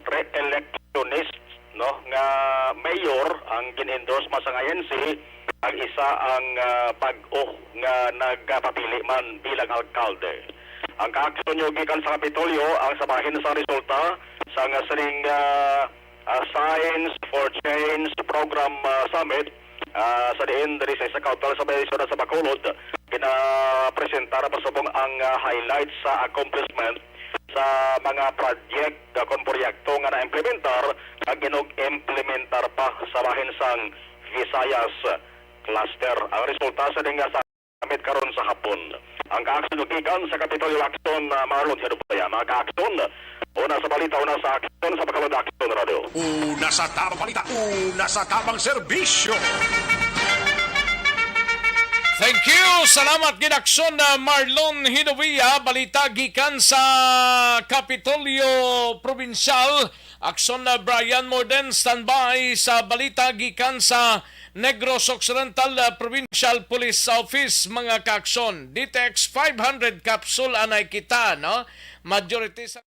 re-electionist nga mayor ang gin-endorse masang INC. Ang isa ang pag-o nga nagpapili man bilang alkalde. Ang kaaksyon nyo gikan sa Kapitolyo ang sabahin sa resulta sa saring Science for Change Program Summit sa diin dari sa kautal sa Bayisod sa Bacolod. Pinapresentara pa subong ang highlights sa accomplishment sa mga project kon proyekto nga na-implementar ag implementar pa sa bahin sang Visayas cluster. Ang resulta sa dinga sa summit karon sa hapon. Ang kaaksyon gikan sa Kapitolyo Action Marlon Hedupaya. Mga kaaksyon, una sa balita, una sa aksyon sa Bacolod Action Radio. Una sa tamang balita, una sa tamang serbisyo. Thank you. Salamat ginaksyon na Marlon Hinovia. Balita gikan sa Kapitolyo Provincial. Aksyon na Brian Morden standby sa balita gikan sa Negros Occidental Provincial Police Office. Mga kaaksyon. DTX 500 capsule anay kita, no? Majority sa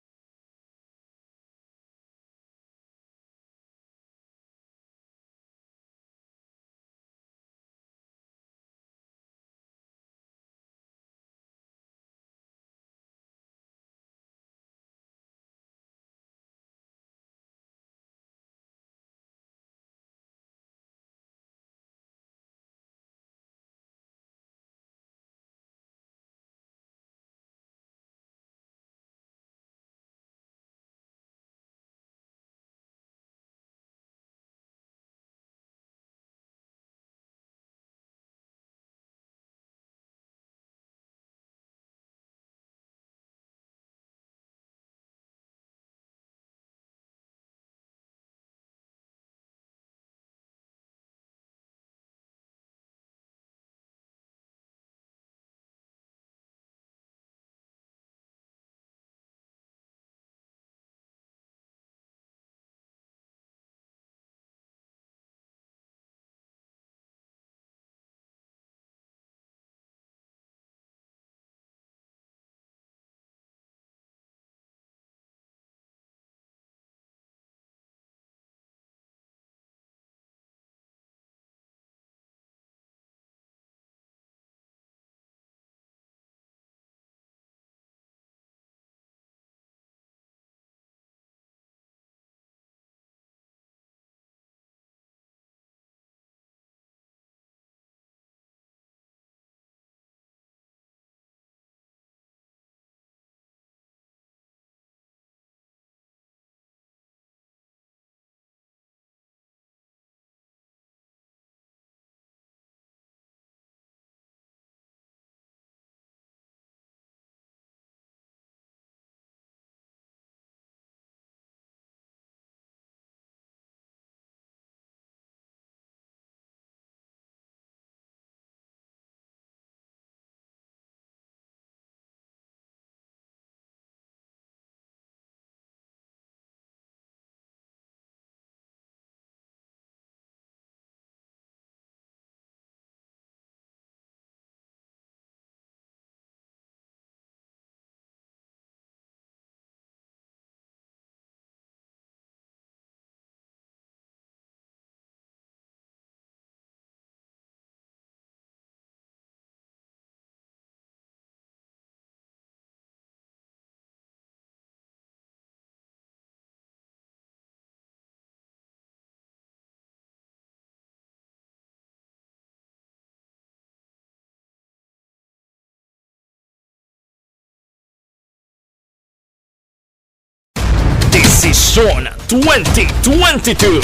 Desisyon 2022.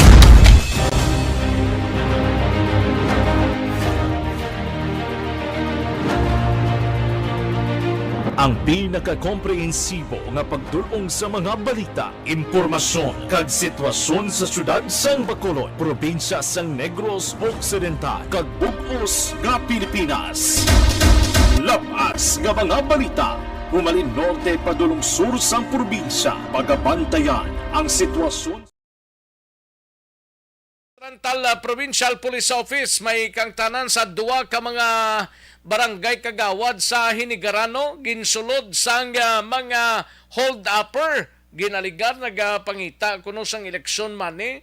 Ang pinakakomprehensibo nga pagdulong sa mga balita, impormasyon kag sitwasyon sa syudad sang Bacolod, probinsya sang Negros Occidental kag bug-os nga Pilipinas. Labas nga mga balita, humalin norte padulong sur sang probinsya, pagabantayan ang sitwasyon. Oriental Provincial Police Office may kangtanan sa duwa ka mga barangay kagawad sa Hinigarano ginsulod sang mga hold-upper ginaligar nagapangita kuno sang eleksyon mani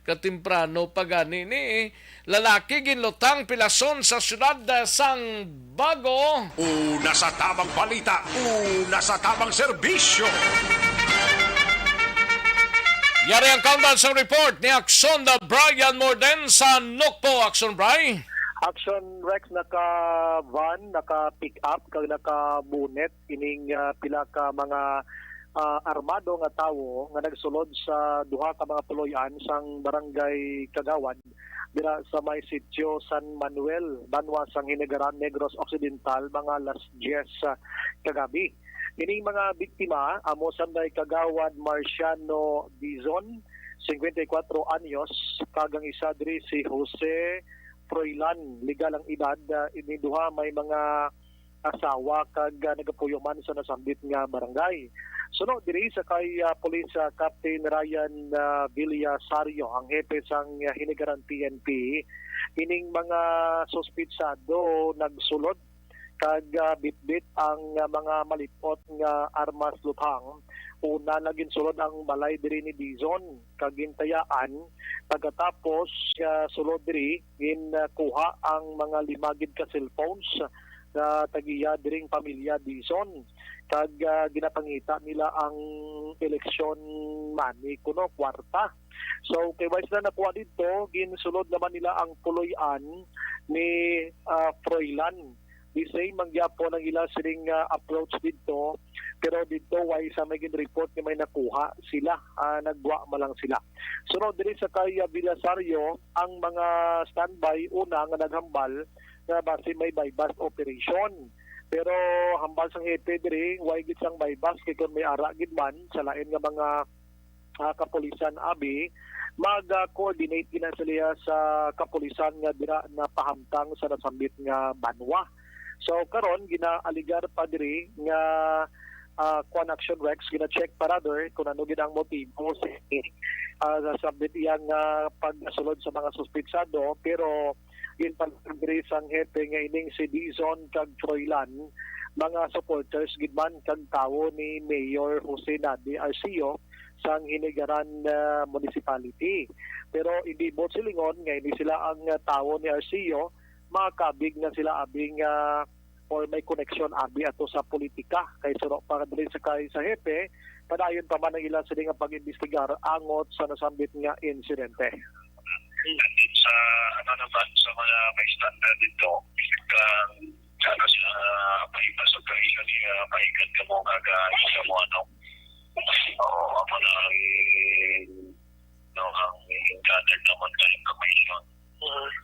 katemprano pagani ni lalaki ginlutang pilason sa syudad sang Bago. Una sa tamang balita, una sa tamang serbisyo. Yari ang countdown sa report ni Action na Brian Morden sa Nokpo. Action, Bri. Action Rex naka-van, naka-pick up, kag naka-bunet, ining pila ka mga armado nga tawo nga nagsulod sa duha ka mga puloy-an sang barangay Kagawad dira sa may sitio San Manuel, Banwa sang Hinigaran, Negros Occidental, mga alas 10 kagabi. Ining mga biktima, amo sanday Kagawad Marciano Dizon, 54 anyos, kagang isa diri si Jose Froilan, legal ang edad, ini duha may mga asawa kag nagapuyo man sa nasambit nga barangay. Sunod diri sa kay Police Captain Ryan Villasario, ang hepe sang Hinigaran PNP, ining mga suspitsado nagsulod kag bitbit ang mga malipot nga armas luthang. Una naging sulod ang balay diri ni Dizon kag gintayaan, pagkatapos sulod diri kuha ang mga limagid ka cellphones na tagiya diring pamilya Dizon kag ginapangita nila ang eleksyon money kuno kwarta. So kay wise na nakuha dito, ginsulod naman nila ang puloy-an ni Froilan. Di same mangyapon ang ila siring approach dito, pero dito way sa may report ni may nakuha sila, nagwa malang sila. Sunod diri sa kay Villasario, ang mga standby una nga naghambal na base may bypass operation. Pero hambal sang hepe diri way gid sang bypass kay kun may ara gid man sa lain nga mga kapulisan abi, mag-coordinate gina sila sa kapulisan nga dira na pahamtang sa nasambit nga Banwa. So karon ginaaligar pa diri nga Kwan Action Rex, gina-check parador kung ano gid ang motibo sa sabit iyang pagsulod sa mga suspitsado, pero yun pa diri sang hepe nga ining si Dizon kag Froilan, mga supporters gid man kag tawo ni Mayor Jose Nadi Arcio sang Hinigaran Municipality. Pero hindi bot silingon nga hindi sila ang tawo ni Arcio, makabig na sila abing or may connection abi ato sa politika kay suro para dili sa kay sa hepe padayon pa man ang ilang sila nga pag-imbestigar angot sa nasambit nga insidente. Sa naman sa mga may standard dito, sana sila pahipas o kahilan niya pahikan ka mo kaga mo ano. Ako na ang gather naman ka information.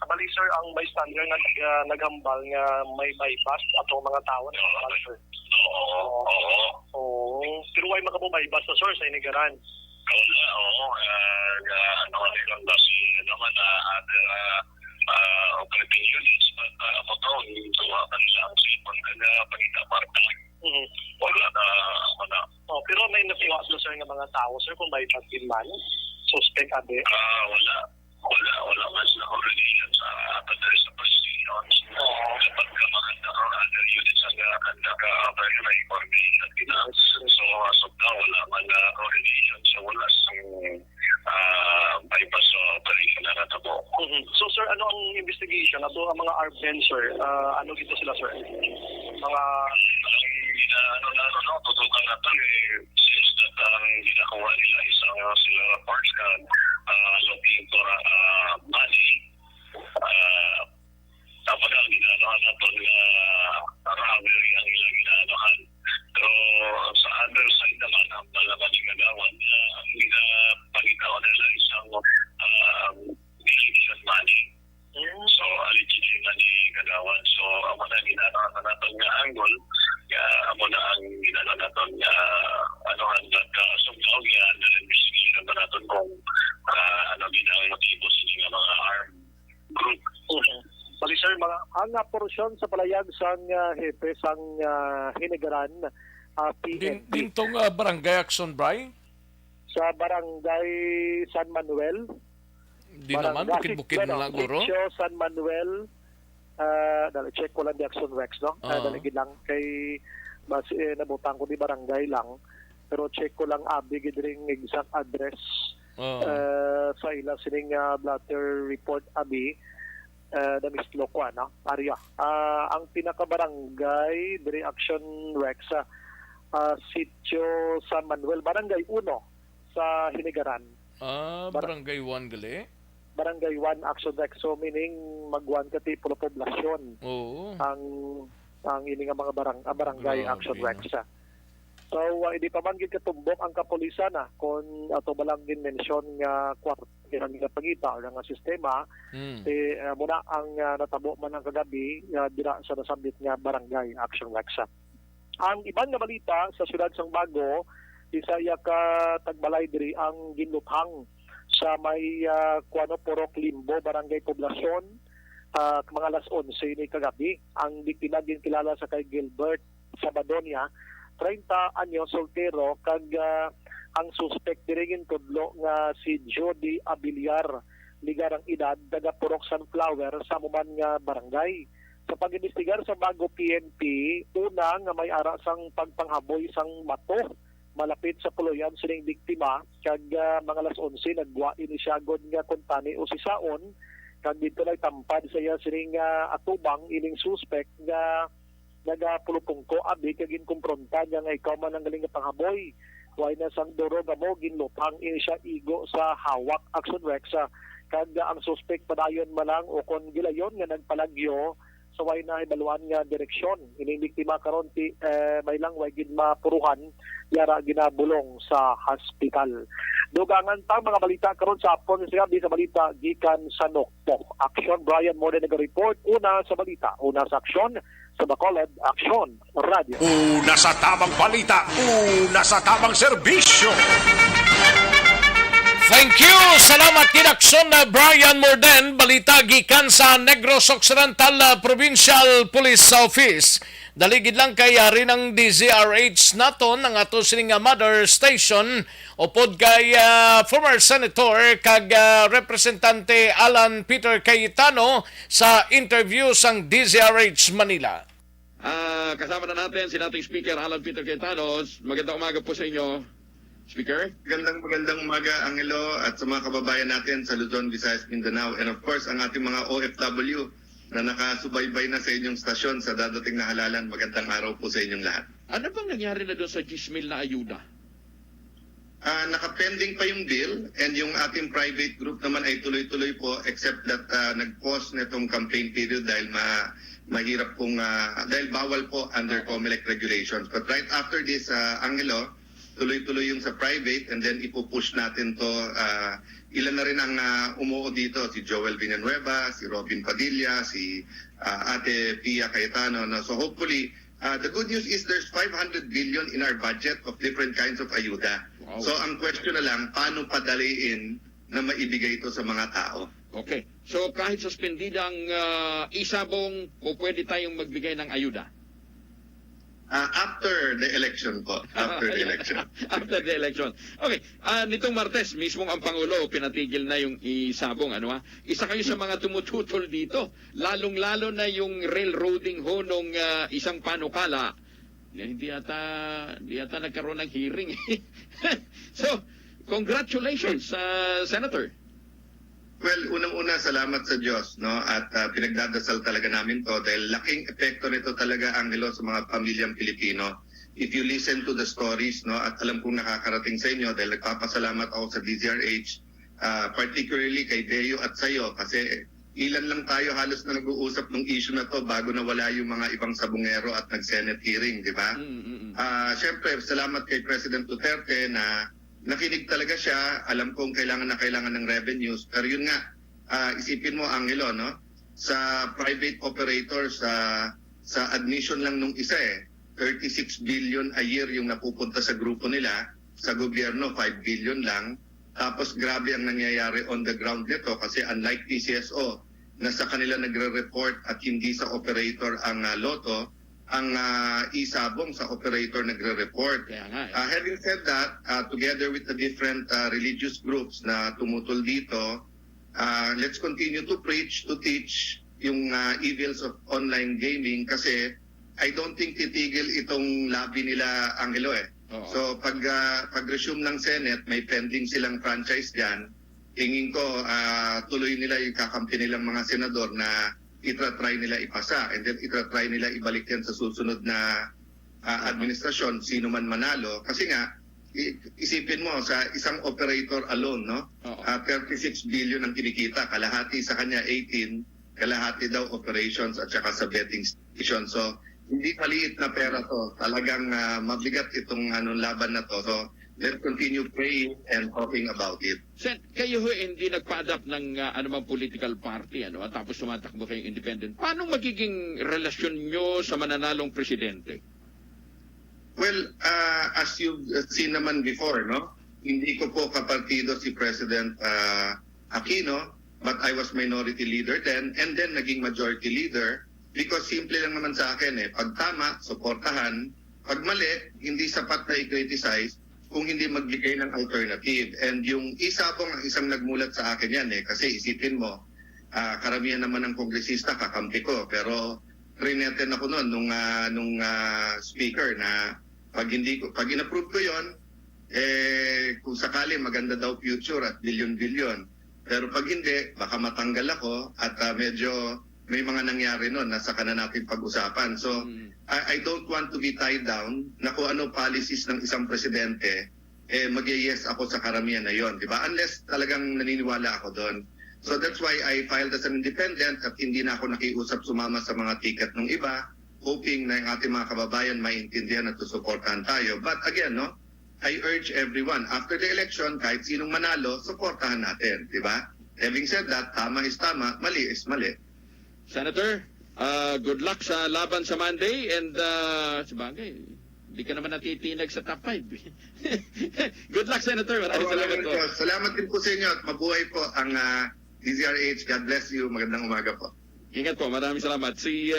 Bali sir, ang bystander nga naghambal nga may bypass ato mga tao na bypass. Oo. Pero why makabubypass na sir sa Hinigaran? Wala, oo. Ano lang kasi naman other operating units. Ako to, tuwa ka nila ang sipon ka na pagkita marka. Wala na. Pero may napiwas na sir nga mga tao sir kung bypass din man? Suspect abi? Wala mas na correlation sa pagdari sa positions. Kapag ka makandakaroon other units ang naka-verify information kita. So, as of now, wala man na correlation. So, wala sa bypass operation na natabo. So, sir, ano ang investigation? Ato ang mga ARPN, sir? Ano dito sila, sir? Mga tutukan natin since that ang ginagawa nila isang sila parts ka looking for money. Dapat ang ginagawa natin robbery ang ilang ginagawa. Pero sa other side naman, ang malaman yung nagawan ang porsyon sa palayag sang hepe sang Hinigaran PNP Dintong barangay Action Bray? sa barangay San Manuel. Di naman, bukid-bukid na lang, guro. Sitio San Manuel, dali check ko lang di Action Rex, no? Daligid lang kay mas nabutang ko di barangay lang. Pero check ko lang abig ring exact address sa ilang sining blatter report abi na mislo ko no? Area. Ang pinaka-barangay di Action Rex Sitio San Manuel, barangay 1 sa Hinigaran. Barangay 1 gali? Barangay 1 Action Rex. So meaning mag-1 kati pulo poblasyon. Oo. Ang ini nga mga barangay Action Rex. So hindi pa man gid katumbok ang kapulisan kung ato ba lang din mention nga kwarto nga pangita or nga sistema muna ang natabo man ang kagabi dira sa nasambit nga barangay Action Rex. Ang ibang nga balita sa siyudad sang Bago, isaya ka tagbalay diri ang ginluthang sa may Purok Limbo barangay poblasyon mga alas 11 ni kagabi. Ang biktima kilala sa kay Gilbert Sabadonia, 30 anyo, soltero, kag ang suspect diri tudlo nga si Jody Abiliar, ligarang edad, daga Purok Sunflower sa muman nga barangay. Sa pag-investigar sa Bago PNP, una nga may ara sang pagpanghaboy sang bato malapit sa puluyan sining biktima, kag mga alas 11 nagwa ini siya god nga kuntani o sisaon, kag dito nagtampad saya sining atubang ining suspect nga nagapulupong ko abi kag ginkumpronta niya nga ikaw man ang galing nga panghaboy. Way na sang duro mo ginlupang ini siya igo sa hawak Action Rex, kag ang suspect padayon malang o kon gilayon nga nagpalagyo sa way na ibaluan nga direksyon. Ining biktima karon may lang way gid mapuruhan yara ginabulong sa hospital. Dugangan ta mga balita karon sa hapon sa balita gikan sa Nokpo. Action Brian Morden nag-report una sa balita, una sa aksyon sa Bacolod Action Radio. Una sa tamang balita, una sa tamang serbisyo. Thank you! Salamat kinaksyon na Brian Morden, balita gikan sa Negros Occidental Provincial Police Office. Daligid lang kay rin ng DZRH naton ang ato sining mother station upod kay former Senator kag Representante Alan Peter Cayetano sa interview sang DZRH Manila. Kasama na natin si dating Speaker Alan Peter Cayetano. Magandang umaga po sa inyo, Speaker. Magandang umaga, Angelo, at sa mga kababayan natin sa Luzon, Visayas, Mindanao, and of course, ang ating mga OFW na nakasubaybay na sa inyong stasyon sa dadating na halalan. Magandang araw po sa inyong lahat. Ano bang nangyari na doon sa 10,000 na ayuda? Nakapending pa yung bill, and yung ating private group naman ay tuloy-tuloy po, except that nag-pause na itong campaign period dahil mahirap pong, dahil bawal po under COMELEC regulations. But right after this, Angelo, tuloy-tuloy yung sa private, and then ipupush natin to. Ilan na rin ang umuo dito, si Joel Villanueva, si Robin Padilla, si Ate Pia Cayetano. No? So hopefully, the good news is there's 500 billion in our budget of different kinds of ayuda. Wow. So ang question na lang, paano padaliin na maibigay ito sa mga tao? Okay. So kahit suspendida ang isabong, pwede tayong magbigay ng ayuda? After the election po. After the election. After the election. Okay. Nitong Martes, mismong ang Pangulo, pinatigil na yung isabong. Isa kayo sa mga tumututol dito. Lalong-lalo na yung railroading ho nung isang panukala. Hindi yata nagkaroon ng hearing. So, congratulations, Senator. Well, unang-una, salamat sa Diyos, no? At pinagdadasal talaga namin to dahil laking epekto nito talaga, Angelo, sa mga pamilyang Pilipino. If you listen to the stories, no, at alam kong nakakarating sa inyo dahil nagpapasalamat ako sa DZRH, particularly kay Deo at sa'yo kasi ilan lang tayo halos na nag-uusap ng issue na to bago nawala yung mga ibang sabungero at nag-Senate hearing, di ba? Siyempre, salamat kay President Duterte na nakinig talaga siya. Alam kong kailangan ng revenues. Pero yun nga, isipin mo, Angelo, no? Sa private operators, sa admission lang nung isa 36 billion a year yung napupunta sa grupo nila. Sa gobyerno, 5 billion lang. Tapos grabe ang nangyayari on the ground nito kasi unlike PCSO, na sa kanila nagre-report at hindi sa operator ang loto, ang isabong sa operator nagre-report. Having said that, together with the different religious groups na tumutol dito, let's continue to preach, to teach yung evils of online gaming kasi I don't think titigil itong labi nila, Angelo eh. So pag-resume ng Senate, may pending silang franchise dyan. Tingin ko tuloy nila yung kakampi nilang mga senador na itra-try nila ipasa and then itra-try nila ibalik yan sa susunod na administrasyon, sino man manalo. Kasi nga, isipin mo, sa isang operator alone, no? 36 billion ang kinikita, kalahati sa kanya 18, kalahati daw operations at saka sa betting station. So, hindi maliit na pera to. Talagang mabigat itong laban na to. So, let's continue praying and talking about it. Sen, kayo ho hindi nagpa-adapt ng anumang political party, tapos tumatakbo kayong independent. Paano magiging relasyon nyo sa mananalong presidente? Well, as you've seen naman before, no? Hindi ko po kapartido si President Aquino, but I was minority leader then, and then naging majority leader. Because simple lang naman sa akin pag tama, suportahan, pag mali, hindi sapat na i-criticize kung hindi magbigay ng alternative. And yung isabong ang isang nagmulat sa akin yan kasi isipin mo, karamihan naman ng kongresista kakampi ko, pero rineten ako noon nung speaker na pag in-approve ko yon, kung sakali maganda daw future at billion-billion. Pero pag hindi, baka matanggal ako at medyo may mga nangyari noon na saka na natin pag-usapan. So, I don't want to be tied down na kung ano policies ng isang presidente, mag-yes ako sa karamihan na yon, di ba? Unless talagang naniniwala ako doon. So that's why I filed as an independent at hindi na ako nakiusap sumama sa mga ticket ng iba, hoping na yung ating mga kababayan maintindihan at susuportahan tayo. But again, no, I urge everyone, after the election, kahit sinong manalo, suportahan natin, di ba? Having said that, tama is tama, mali is mali. Senator, good luck sa laban sa Monday and sabagay, hindi ka naman natitinag sa top 5. Good luck, Senator. Maraming salamat po. Salamat din po sa inyo at mabuhay po ang DZRH. God bless you. Magandang umaga po. Ingat po. Maraming salamat. Si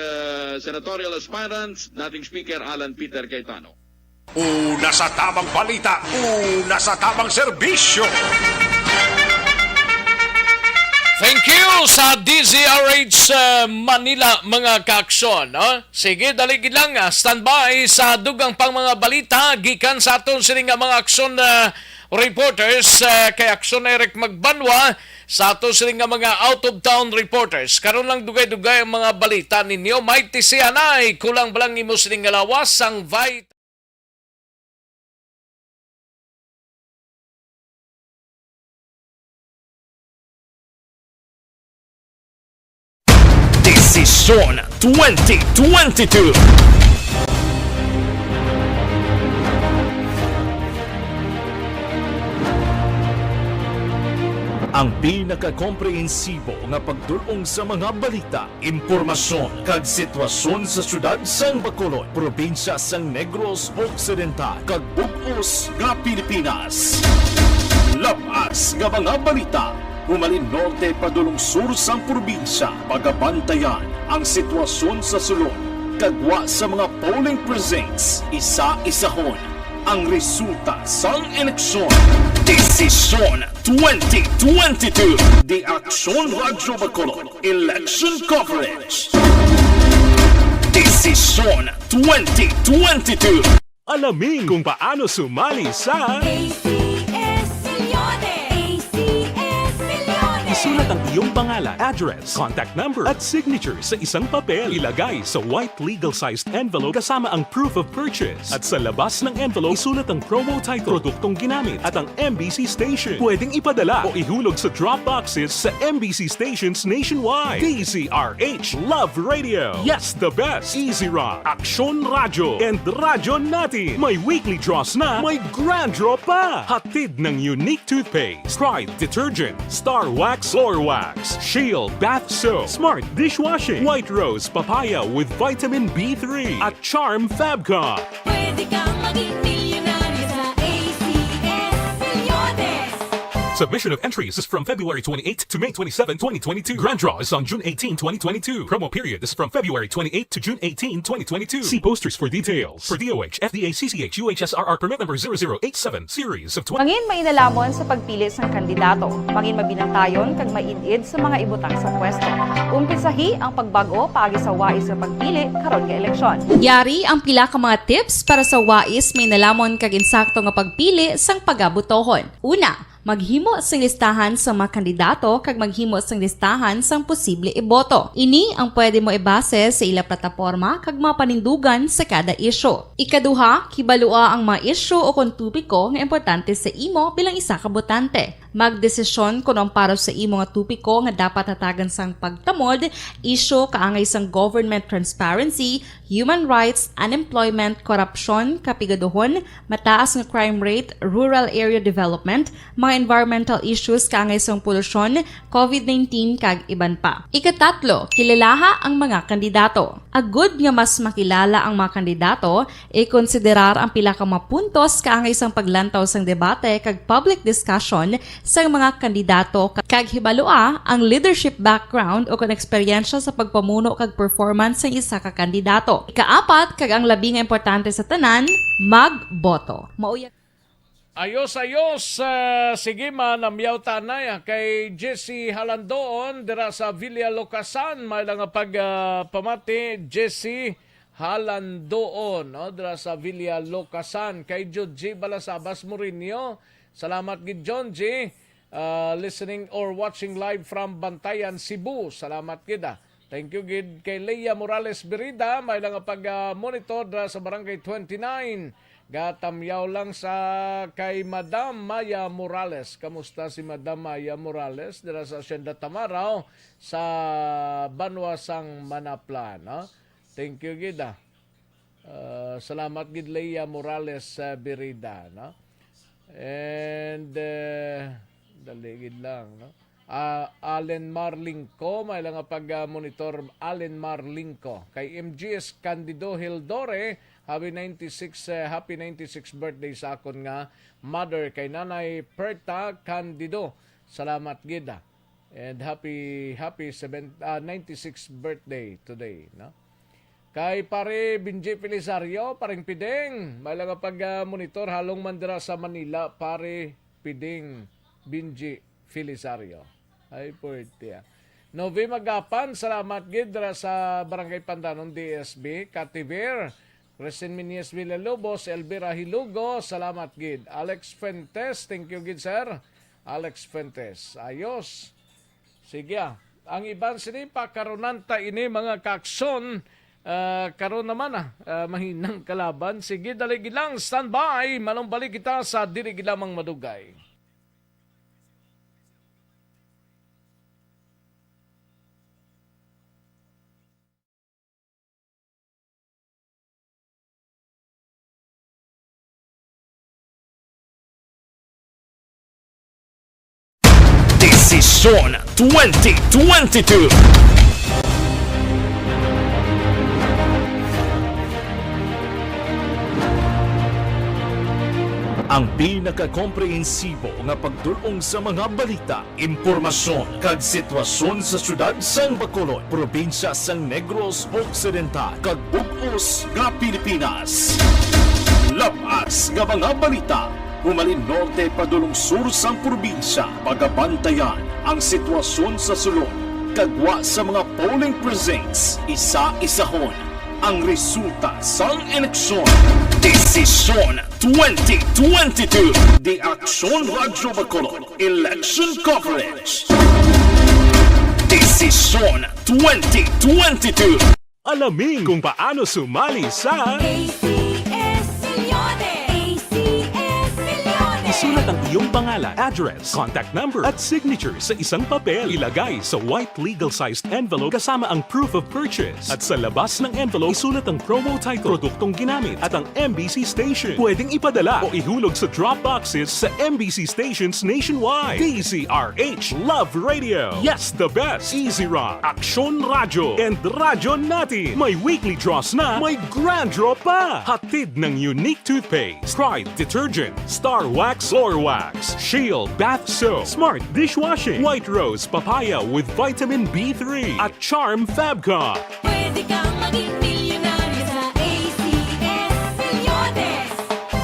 Senatorial Aspirant, nating Speaker Alan Peter Cayetano. Una sa tamang balita, una sa tamang serbisyo. Thank you sa DZRH Manila mga kaaksyon. Sige, daligid lang. Standby sa dugang pang mga balita. Gikan sa aton sining mga aksyon reporters kay Aksyon Eric Magbanwa sa aton sining mga out-of-town reporters. Karon lang dugay-dugay ang mga balita ninyo. May tisianay. Kulang balang imo sining lawas ang vite. Desisyon 2022. Ang pinaka-komprehensibo nga pagdulong sa mga balita, impormasyon kag sitwasyon sa syudad sang Bacolod, probinsya sang Negros Occidental, kag bug-os nga Pilipinas. Labas nga mga balita, humalin norte padulong sur sang probinsya, pagabantayan ang sitwasyon sa sulod, kagwa sa mga polling precincts, isa-isahon ang resulta sang eleksyon. Desisyon 2022. The Aksyon Radyo Bacolod Election Coverage. Desisyon 2022. Alamin kung paano sumali sa Isulat ang iyong pangalan, address, contact number at signature sa isang papel. Ilagay sa white legal-sized envelope kasama ang proof of purchase. At sa labas ng envelope, isulat ang promo title, produktong ginamit at ang MBC station. Pwedeng ipadala o ihulog sa drop boxes sa MBC stations nationwide. DZRH Love Radio. Yes, the best. Easy Rock, Aksyon Radyo, and Radyo Natin. May weekly draws na, may grand draw pa. Hatid ng unique toothpaste, Pride Detergent, Star Wax Floor Wax, Shield Bath Soap, Smart Dishwashing, White Rose Papaya with Vitamin B3 at Charm Fabcon. Pwede kang maging milyonaryo sa ACS Milyones. Submission of entries is from February 28 to May 27, 2022. Grand draw is on June 18, 2022. Promo period is from February 28 to June 18, 2022. See posters for details. For DOH, FDA, CCH, UHSRR permit number 0087, series of 20. Mangin may nalamon sa pagpili sang kandidato. Mangin mabinantayon kag mainid sa mga ibutang sa pwesto. Umpisahi ang pagbago paagi sa wais sa pagpili karon nga eleksyon. Yari ang pila ka mga tips para sa wais may nalamon kag insakto nga pagpili sang pagabutohon. Una, maghimo sang listahan sa mga kandidato kag maghimo sang listahan sang posible iboto. Ini ang pwede mo ibase sa ila plataporma kag mga panindugan sa kada isyu. Ikaduha, kibalua ang mga isyu o kung tupiko nga importante sa imo bilang isa ka botante. Magdesisyon kung ang para sa imo nga tupiko nga dapat hatagan sang pagtamod, isyu kaangay sang government transparency, human rights, unemployment, korupsyon, kapigaduhon, mataas nga crime rate, rural area development, mga environmental issues kaangay sang polusyon, COVID-19 kag iban pa. Ikatatlo, kilalaha ang mga kandidato. Agud nga mas makilala ang mga kandidato, i-konsiderar ang pila ka mga puntos kaangay sang paglantaw sang debate kag public discussion sa mga kandidato kag hibalua ang leadership background o kung eksperyensya sa pagpamuno kag performance sa isa ka kandidato. Ikaapat kag ang labi nga importante sa tanan, magboto. Ayos, sige man, namyaw tanay kay Jesse Halandoon dira sa Villa Locasan. May lang pamati, Jesse Halandoon, no? Dira sa Villa Locasan. Kay John G. Balasabas Murinyo. Salamat gid John G. Listening or watching live from Bantayan, Cebu. Salamat gid. Thank you gid kay Leia Morales Berida. May lang monitor dira sa Barangay 29. Gatamyaw lang sa kay Madam Maya Morales. Kamusta si Madam Maya Morales? Dira sa Hacienda Tamaraw sa Banwasang Manapla. No? Thank you gid. Salamat gid Leia Morales Berida. No? And daligid lang, no? Allen Marlinco, may lang pag-monitor Allen Marlinco. Kay MGS Candido Hildore, happy 96 birthday sa akon nga mother kay Nanay Perta Candido. Salamat gida. And happy 96 birthday today, no? Kay pare Binji Felisario, paring Piding, may lang pag-monitor halong mandira sa Manila, pare Piding Binji Felisario. Ay puwerte. Novi Magapan, salamat gid dira sa Barangay Pandanon DSB, Kativer, Resin Minies Villalobos, Elvira Hilugo, salamat gid. Alex Fuentes, thank you gid sir. Alex Fuentes, ayos. Sige ang iban sinipa karunanta ini mga kakson. Karon naman mahinang kalaban. Sige, dalig lang, standby. Manumbalik kita sa dirig lamang madugay. Desisyon 2022. Ang pinakakomprehensibo nga pagdulong sa mga balita, impormasyon kag sitwasyon sa syudad sang Bacolod, probinsya sang Negros Occidental kag bug-os nga Pilipinas. Labas nga mga balita, humalin norte padulong sur sang probinsya, pagabantayan ang sitwasyon sa sulod, kagwa sa mga polling precincts, isa-isahon ang resulta sang eleksyon. Desisyon 2022. The Action Radyo Bacolod Election Coverage. Desisyon 2022. Alamin kung paano sumali sa Isulat ang iyong pangalan, address, contact number at signature sa isang papel. Ilagay sa white legal-sized envelope kasama ang proof of purchase. At sa labas ng envelope, isulat ang promo title, produktong ginamit at ang MBC station. Pwedeng ipadala o ihulog sa drop boxes sa MBC stations nationwide. DZRH Love Radio. Yes, the best. Easy Rock, Action Radyo, and Radyo Natin. May weekly draws na, may grand draw pa. Hatid ng unique toothpaste, Pride Detergent, Star Wax, Floor Wax, Relax, Shield Bath Soap, Smart Dishwashing, White Rose Papaya with Vitamin B3 at Charm Fabcon. Pwede kang maging milyonaryo sa ACS Milyones.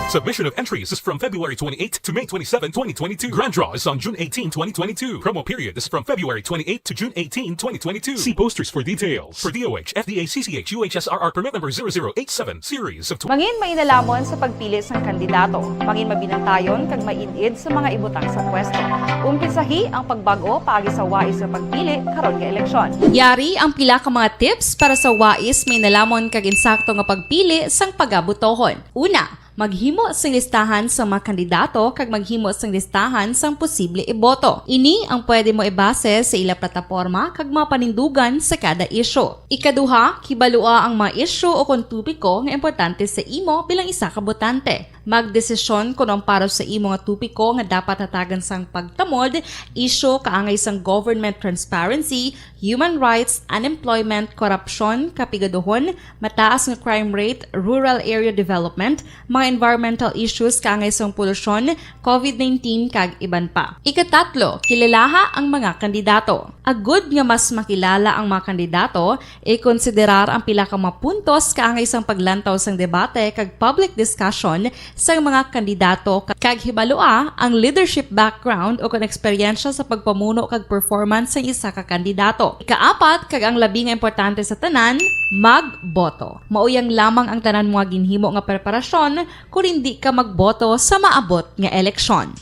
Submission of entries is from February 28 to May 27, 2022. Grand draw is on June 18, 2022. Promo period is from February 28 to June 18, 2022. See posters for details. For DOH, FDA, CCH, UHSRR permit number 0087, series of... Mangin mainalamon sa pagpili sang kandidato. Mangin mabinantayon kag maidid sa mga ibutang sa pwesto. Umpisahi ang pagbago paagi sa wais sa pagpili karon nga eleksyon. Yari ang pila ka mga tips para sa wais may nalamon kag insakto nga pagpili sang pagabutohon. Una, maghimo sing listahan sa mga kandidato kag maghimo sing listahan sang posible iboto. Ini ang pwede mo ibase sa ila plataporma kag mga panindugan sa kada isyu. Ikaduha, kibalua ang mga isyu o kung tupiko nga importante sa imo bilang isa ka botante. Magdesisyon kung ang para sa imo nga tupiko nga dapat hatagan sang pagtamod, isyu kaangay sang government transparency, human rights, unemployment, korupsyon, kapigaduhon, mataas nga crime rate, rural area development, mga environmental issues kaangay sang polusyon, COVID-19 kag iban pa. Ikatatlo, kilalaha ang mga kandidato. Agud nga mas makilala ang mga kandidato, i-konsiderar ang pila ka mga puntos kaangay sang paglantaw sang debate kag public discussion sang mga kandidato kag hibalua ang leadership background o kon eksperyensya sa pagpamuno kag performance sa isa ka kandidato. Ikaapat kag ang labi nga importante sa tanan, magboto. Mauyang lamang ang tanan mga ginhimo nga preparasyon kung hindi ka magboto sa maabot nga eleksyon.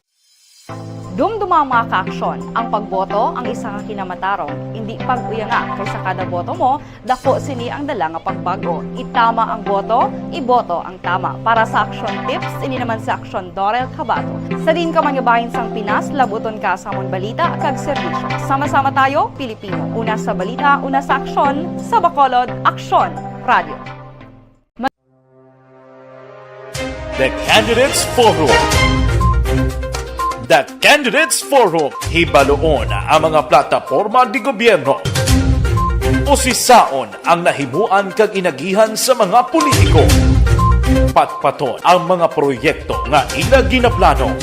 Dumduma ang mga kaaksyon. Ang pagboto ang isa ka kinamatarong. Hindi pag-uyanga kaysa kada boto mo, dako sini ang dala nga pagbago. Itama ang boto, iboto ang tama. Para sa action tips, ini naman sa action Dorel Cabato. Sa din ka manyabahin sang Pinas, labuton ka sa amon balita kag serbisyo. Sama-sama tayo, Pilipino. Una sa balita, una sa aksyon, sa Bacolod, Aksyon Radio. The Candidates Forum. The Candidates Forum. Hibaloon ang mga plataporma di gobyerno. Usisaon ang nahimuan kag inagihan sa mga politiko. Patpaton ang mga proyekto nga ila ginaplano.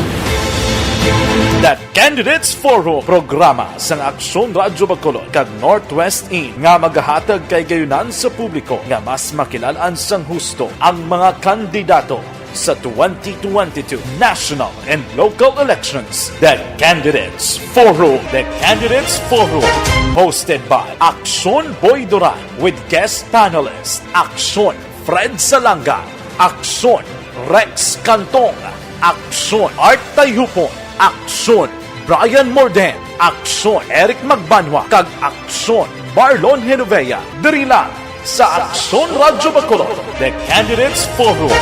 The Candidates Forum, programa sang Aksyon Radyo Bacolod kag Northwest In nga magahatag kay gayunan sa publiko nga mas makilalaan sang husto ang mga kandidato sa 2022 national and local elections. The Candidates Forum. The Candidates Forum. Hosted by Aksyon Boy Duran with guest panelists Aksyon Fred Salanga, Aksyon Rex Cantong, Aksyon Art Tayupon, Aksyon Brian Morden, Aksyon Eric Magbanwa, kag Aksyon Marlon Genovea. Diri lang sa Aksyon Radyo Bacolod. The Candidates Forum.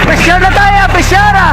Besyar na tayo! Besyara!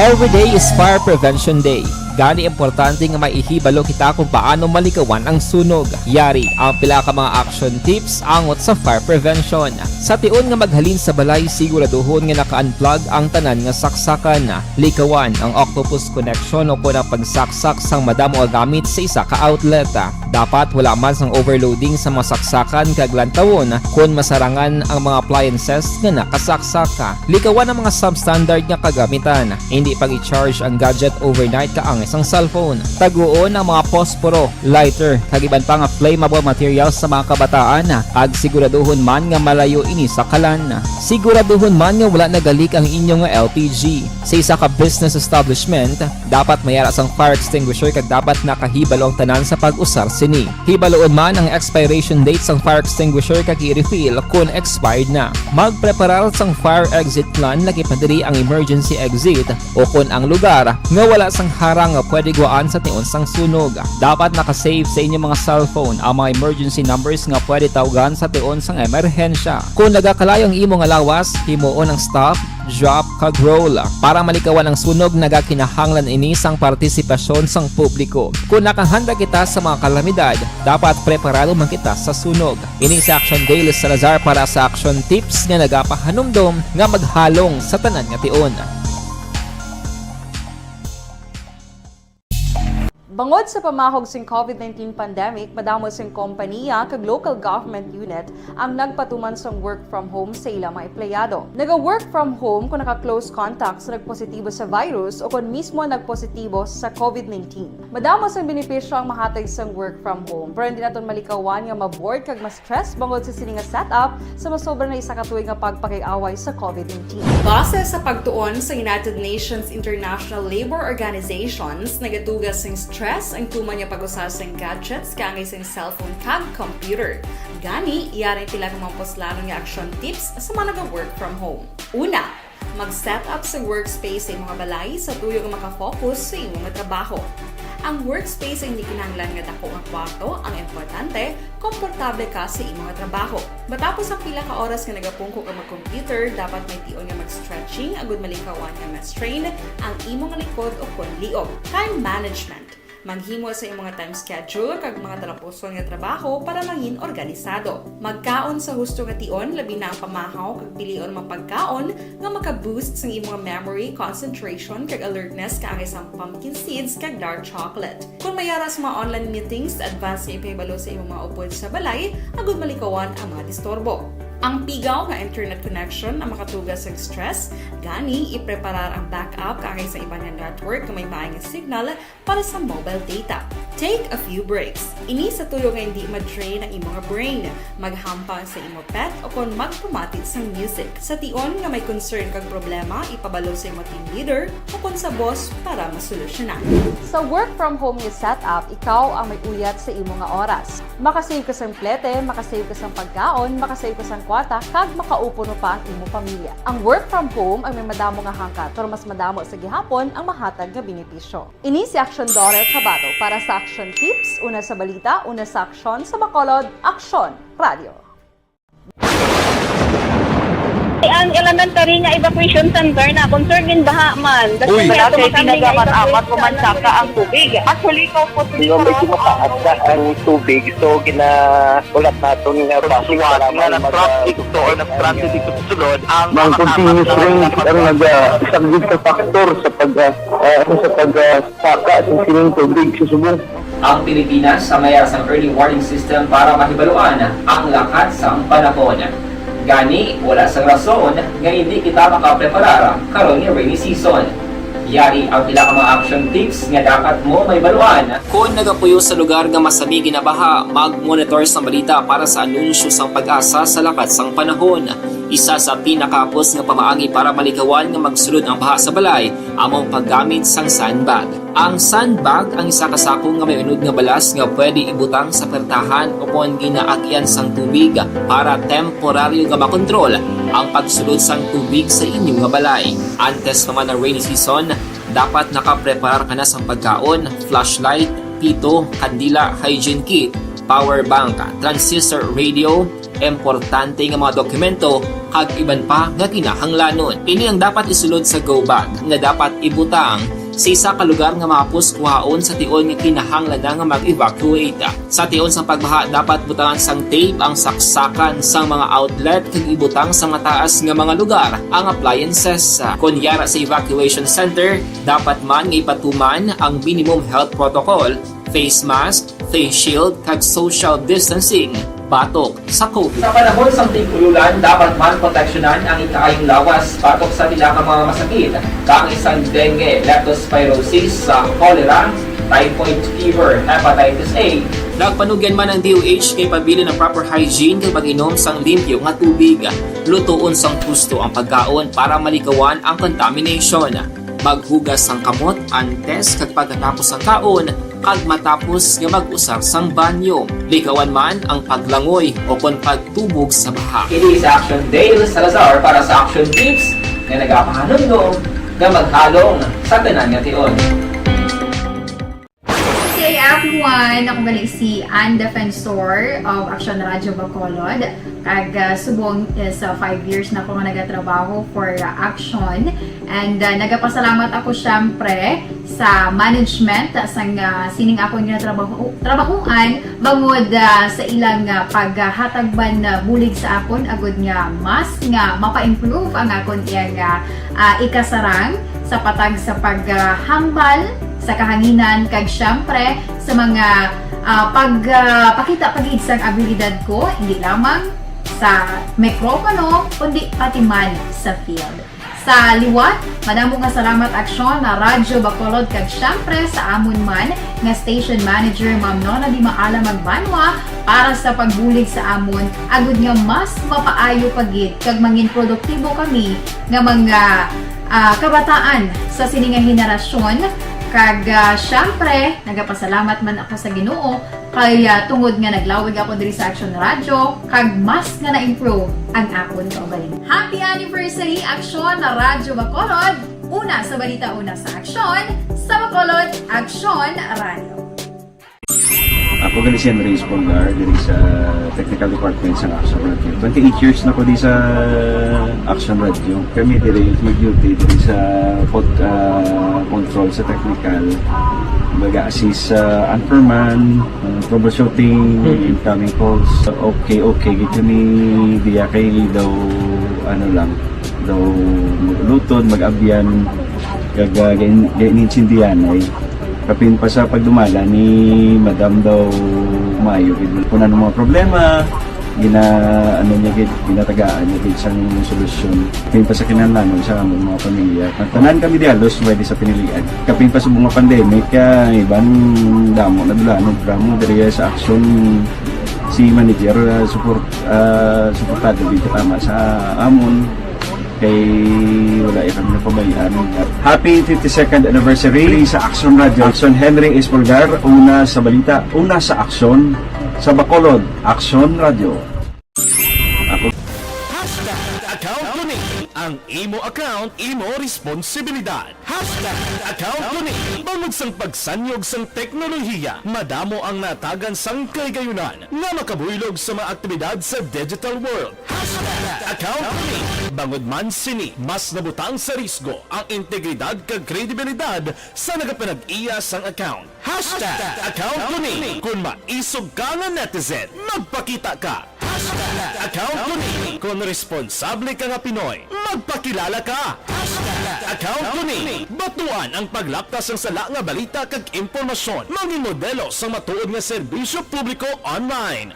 Every day is Fire Prevention Day. Gani importante nga maihibalo kita kung paano malikawan ang sunog. Yari ang pila ka mga action tips angot sa fire prevention. Sa tiun nga maghalin sa balay, siguraduhon nga naka-unplug ang tanan nga saksakan. Likawan ang octopus connection o kung ang pagsaksak sang madamo nga gamit sa isa ka outlet. Dapat wala man sang overloading sa mga saksakan kag lantawon kung masarangan ang mga appliances nga nakasaksaka. Likawan ang mga substandard nga kagamitan. Hindi pag i-charge ang gadget overnight kaang isang cellphone. Taguon ang mga posporo, lighter, kag iban pa nga flammable materials sa mga kabataan. Kag siguraduhon man nga malayo ini sa kalan. Siguraduhon man nga wala nagalik ang inyong LPG. Sa isa ka business establishment, dapat mayara sang fire extinguisher kag dapat nakahibalo ang tanan sa pag-usar sini. Hibaloon man ang expiration date sang fire extinguisher kag i-refill kung expired na. Magpreparar sang fire exit plan lagi pa diri ang emergency exit o kung ang lugar nga wala sang harang nga pwede guaan sa tiun sang sunog. Dapat nakasave sa inyong mga cellphone ang mga emergency numbers nga pwede tawagan sa tiun sang emerhensya. Kung nagakalayo ang imong lawas, himuon ang stop, drop, kag roll. Para malikawan ang sunog, nagakinahanglan ini sang partisipasyon sang publiko. Kung nakahanda kita sa mga kalamidad, dapat preparado man kita sa sunog. Ini sa Action Daily Salazar para sa action tips nga nagapahanumdom nga maghalong sa tanan nga tiun. Bangod sa pamahog sing COVID-19 pandemic, madamo sing kompanya kag local government unit ang nagpatuman sang work from home sa ilang mga empleyado. Naga-work from home kung naka-close contacts na nagpositibo sa virus o kung mismo nagpositibo sa COVID-19. Madamo sang benepisyo ang mahatag sang work from home, pero hindi naton malikawan nga ma-bored kag ma-stress bangod sa sini nga setup sa masobra na isa ka tuig nga pagpakiaway sa COVID-19. Base sa pagtuon sa United Nations International Labour Organizations, nagatugas sing stress ang tuman niya pag-usar sa gadgets kangay sa cellphone kag computer. Gani, iyarin tila ng mga poslano nga action tips sa mga nag-work from home. Una, mag-set up sa workspace sa mga balay sa tuyo nga makafocus sa imong trabaho. Ang workspace ay hindi kinahanglan nga dako nga kwarto, ang importante, komportable ka sa imong trabaho. Matapos ang pila ka oras nga nagapungko ka mag-computer, dapat may tion nga mag-stretching agud malikawan nga ma-strain ang imong likod o konliog. Time management. Maghimo sa imong mga time schedule kag mga talapuson nga trabaho para mangin organisado. Magkaon sa husto nga tion, labi na ang pamahaw kag pilion mapagkaon nga maka-boost sa imong memory, concentration kag alertness kaangay sa pumpkin seeds kag dark chocolate. Kung mayara sa mga online meetings, advance nga ipahibalo sa imong mga upod sa balay, agud malikawan ang mga disturbo. Ang pigaw nga internet connection ang makatugas sa stress, gani ipreparar ang backup kaangay sa iba nga network nga may maayong signal para sa mobile data. Take a few breaks. Ini sa tuyo nga hindi ma-drain ang imong brain, maghampang sa imong pet o kung magpumatit sa music. Sa tion nga may concern kag problema, ipabalo sa imong team leader o kung sa boss para masolusyonan. Sa work from home nga setup, ikaw ang may uyat sa imong nga oras. Makasave ka sang plete, makasave ka sang pagkaon, makasave ka sang kwata, kag makaupo no pa ang imong pamilya. Ang work from home ay may madamo nga hangkat, pero mas madamo sa gihapon ang mahatag nga benepisyo. Ini si Action Dorel Cabato para sa Action Tips, una sa balita, una sa aksyon sa Bacolod, Aksyon Radio. Ang elementary nga evacuation center na concern din baha man. Uy, kasi pinagamat-amat kumansaka ang tubig. Actually, ko po medyo mataas na ang tubig. So, ginaulat natin nga basuhan nga ng-traffic to or nag-transit dito sa sulod. Ang continuous rain ang nag-isang ka factor sa pagsaka at sining tubig sa subong. Ang Pilipinas sa mayroon ng early warning system para mahibaluan ang lakat sa panahon. Gani, wala sang rason nga hindi kita makapreparar karon nga rainy season. Yari ang pila ka mga action tips nga dapat mo may baluan. Kung nagapuyo sa lugar nga masami ginabaha, mag-monitor sa balita para sa anunsyo sang pag-asa sa lakat sang panahon. Isa sa pinakapos nga pamaagi para malikawan nga magsulod ang baha sa balay, among paggamit sang sandbag. Ang sandbag ang isa kasako nga may unod nga balas nga pwede ibutang sa pertahan o kung ginaagyan sang tubig para temporaryo nga makontrol ang pagsulod sang tubig sa inyong nga balay. Antes naman ng rainy season, dapat nakapreparar ka na sang pagkaon, flashlight, pito, kandila, hygiene kit, power bank, transistor radio, importante nga mga dokumento kag iban pa nga kinahanglanon. Ini ang dapat isulod sa go bag nga dapat ibutang sa isa ka lugar nga mapus kuhaon sa tion nga kinahanglan nga mag-evacuate. Sa tion sa pagbaha dapat butangan sang tape ang saksakan sang mga outlet kag ibutang sa mataas nga mga lugar ang appliances. Kunyara sa evacuation center, dapat man nga ipatuman ang minimum health protocol, face mask, face shield kag social distancing. Batok sa COVID. Sa panahon sa tig-ululan, dapat man proteksyonan ang ikaayong lawas batok sa pila ka mga masakit. Kang isang dengue, leptospirosis, cholera, typhoid fever, hepatitis A. Nagpanugyan man ang DOH kay pabili ng proper hygiene kay pag-inom sang limpyo nga tubig. Lutuon sang gusto ang pagkaon para malikawan ang contamination. Maghugas sang kamot antes kag pagkatapos ang kaon kag matapos nga mag-usar sang banyo. Likawan man ang paglangoy o kon pagtubog sa baha. It is Action Dale Salazar para sa Action Tips nga nagapahanungnog nga maghalong sa tanan nga tion. Hey everyone! Ako gali si Ann Defensor of Action Radio Bacolod. Kag subong is 5 years na ako nga nagatrabaho for Action. And nagapasalamat ako syempre sa management sang sining ako nga trabahuan bangod sa ilang paghatagban bulig sa akon agud nga mas nga mapa-improve ang akon iyang ikasarang sa patag sa paghambal sa kahanginan kag syempre sa mga pakita pagid sang abilidad ko hindi lamang sa mikropono kundi pati man sa field. Sa liwat, madamo nga salamat aksyon na Radyo Bacolod kag syempre sa amon man nga station manager Ma'am Nona Di Maala Magbanwa para sa pagbulig sa amon agud nga mas mapaayo pagid kag mangin produktibo kami nga mga kabataan sa sining nga henerasyon. Kag syempre, nagapasalamat man ako sa Ginoo kay tungod nga naglawig ako diri sa Aksyon Radio kag mas nga na-improve ang akon kaugalingon. Happy anniversary Aksyon na Radyo Bacolod! Una sa balita, una sa aksyon, sa Bacolod, Aksyon Radio. Ako gali si Andres Polgar diri sa Technical Department sa Action Radio. 28 years na ko di sa Action Radio. Kami diri mag-duty diri sa control sa technical. Mag-assist sa anchorman, troubleshooting, incoming calls. Okay. Gito ni diya kay daw daw lutod, mag-abyan, ganinsindihan ay kapin pa sa pagdumala ni Madam daw Mayo kung ano mga problema ginatagaan niya isang solusyon kapin pa sa kinahanglan sa among mga pamilya tanan kami dialos pwede sa pinilian kapin pa sa mga pandemic ibang damo na dulanog drama diri sa aksyon si manager suportado dito tama sa amon kay wala kami napabayaan. Happy 52nd anniversary sa Action Radio. Action Henry Espolgar, una sa balita, una sa aksyon, sa Bacolod, Action Radio. Account ko ni ang imo account, imo responsibilidad. Account ko ni bangod sang pagsanyog sang teknolohiya, madamo ang natagan sang kaygayunan nga makabuylog sa mga aktibidad sa digital world. Account ko ni bangod man sini mas nabutang sa risgo ang integridad kag kredibilidad sa nagapanag-iya sang account. Account ko ni kung maisog ka nga netizen, magpakita ka. Account ko ni kung responsable ka nga Pinoy, magpakilala ka. Account ko ni batuan ang paglaptas ng sala nga balita kag impormasyon, maging modelo sa matuod nga serbisyo publiko online.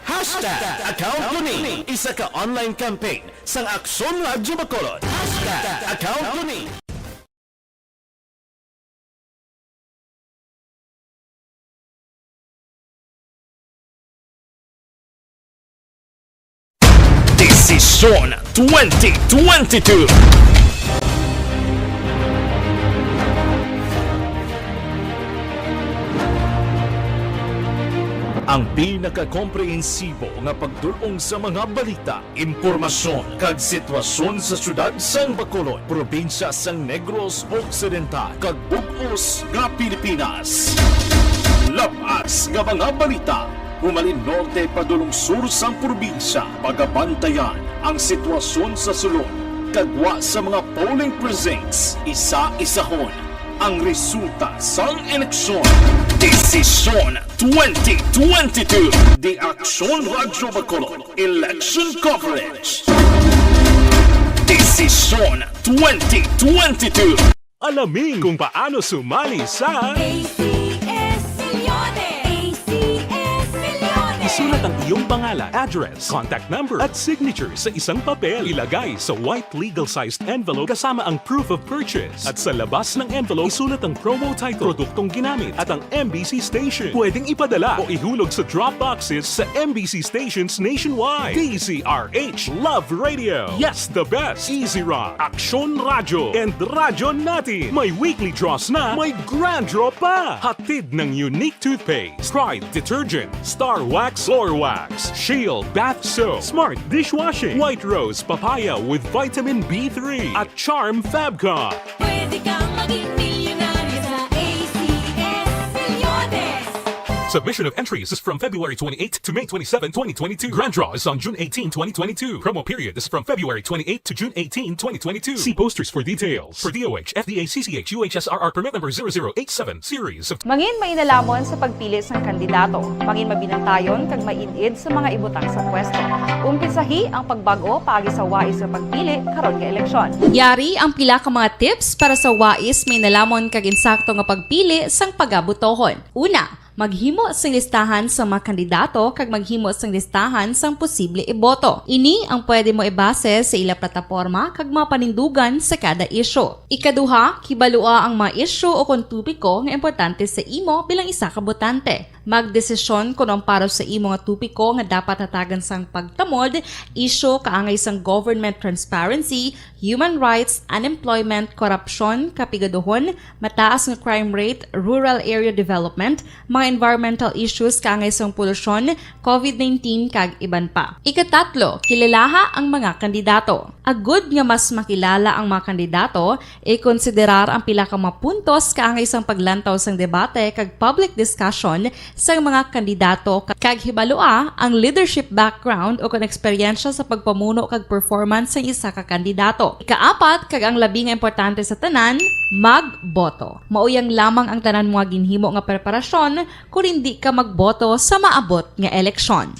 Account ko ni isa ka online campaign sang Aksyon Radyo Bacolod. Account ko ni Desisyon 2022. Ang pinaka-komprehensibo nga pagdulong sa mga balita, impormasyon kag sitwasyon sa syudad sang Bacolod, probinsya sang Negros Occidental kag bug-os nga Pilipinas. Labas nga mga balita, humalin norte padulong sur sang probinsya, pagabantayan ang sitwasyon sa sulod, kagwa sa mga polling precincts, isa-isahon ang resulta sang eleksyon. Desisyon 2022. The Aksyon Radyo Bacolod Election Coverage. Desisyon 2022. Alamin kung paano sumali sa Isulat ang iyong pangalan, address, contact number at signature sa isang papel. Ilagay sa white legal-sized envelope kasama ang proof of purchase. At sa labas ng envelope, isulat ang promo title, produktong ginamit at ang MBC station. Pwedeng ipadala o ihulog sa drop boxes sa MBC stations nationwide. DZRH Love Radio. Yes, the best. Easy Rock, Aksyon Radio, and Radyo Natin. May weekly draws na, may grand draw pa. Hatid ng unique toothpaste, Pride Detergent, Star Wax Floor Wax, Shield Bath Soap, Smart Dishwashing, White Rose Papaya with Vitamin B3 at Charm Fabcon. Pwede kang maging milyonaryo sa ACS Milyones. Submission of entries is from February 28 to May 27, 2022. Grand draw is on June 18, 2022. Promo period is from February 28 to June 18, 2022. See posters for details. For DOH, FDA, CCH, UHSRR permit number 0087 series of Mangin mainalamon sa pagpili sang kandidato, mangin mabinantayon kag mainid sa mga ibutang sa pwesto. Umpisahi ang pagbago paagi sa wais sa pagpili karon nga eleksyon. Yari ang pila ka mga tips para sa wais may nalamon kag insakto nga pagpili sang pagabutohon. Una, maghimo sang listahan sa mga kandidato kag maghimo sang listahan sang posible iboto. Ini ang pwede mo ibase sa ila plataporma kag mga panindugan sa kada isyu. Ikaduha, kibalua ang mga isyu o kung tupiko nga importante sa imo bilang isa ka botante. Magdesisyon kung ang para sa imo nga tupiko nga dapat hatagan sang pagtamod, isyu kaangay sang government transparency, human rights, unemployment, korupsyon, kapigaduhon, mataas nga crime rate, rural area development, mga environmental issues kaangay sang polusyon, COVID-19 kag iban pa. Ikatatlo, kilalaha ang mga kandidato. Agud nga mas makilala ang mga kandidato, i-konsiderar ang pila ka mga puntos kaangay sang paglantaw sang debate kag public discussion sang mga kandidato kag hibalua ang leadership background o kon eksperyensya sa pagpamuno kag performance sa isa ka kandidato. Ikaapat, kag ang labi nga importante sa tanan, magboto. Mauyang lamang ang tanan mga ginhimo nga preparasyon kung hindi ka magboto sa maabot nga eleksyon.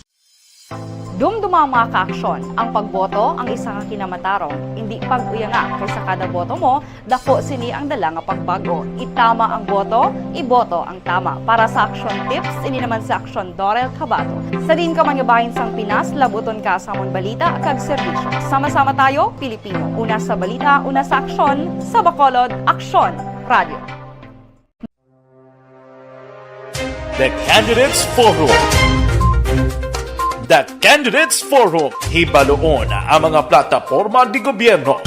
Dumduma ang mga kaaksyon, ang pagboto ang isa ka kinamatarong, hindi pag-uyanga kay sa kada boto mo, dako sini ang dala nga pagbago. Itama ang boto, iboto ang tama. Para sa action tips, ini naman sa action Dorel Cabato. Sa din ka mangabahin sang Pinas, labuton ka sa amon balita kag serbisyo. Sama-sama tayo, Pilipino. Una sa balita, una sa aksyon, sa Bacolod, Aksyon Radio. The Candidates Forum. The Candidates Forum. Hibaloon ang mga plataporma di gobyerno.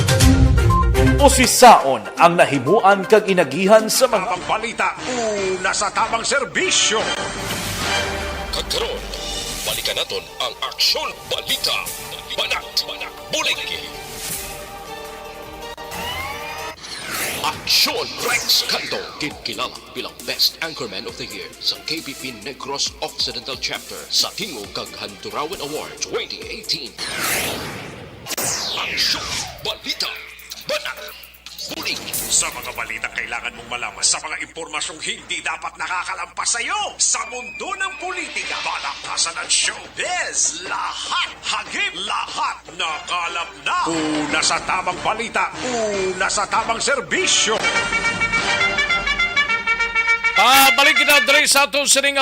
Usisaon ang nahimuan kag inagihan sa mga Tamang balita, una sa tamang serbisyo. Kagkaroon, balikan naton ang Aksyon Balita. Banat, bulig. Aksyon Rex Canto, kinkilala bilang Best Anchorman of the Year sa KBP Negros Occidental Chapter sa Tingog kag Handurawan Award 2018. Aksyon Balita. Banat, bulig. Sa mga balita kailangan mong malaman sa mga impormasyong hindi dapat nakakalampas sa iyo sa mundo ng politika, balakasan at showbiz. Lahat, hagip, lahat nakalap na. Una sa tamang balita, una sa tamang serbisyo. Pabalik kita diri sa ato sining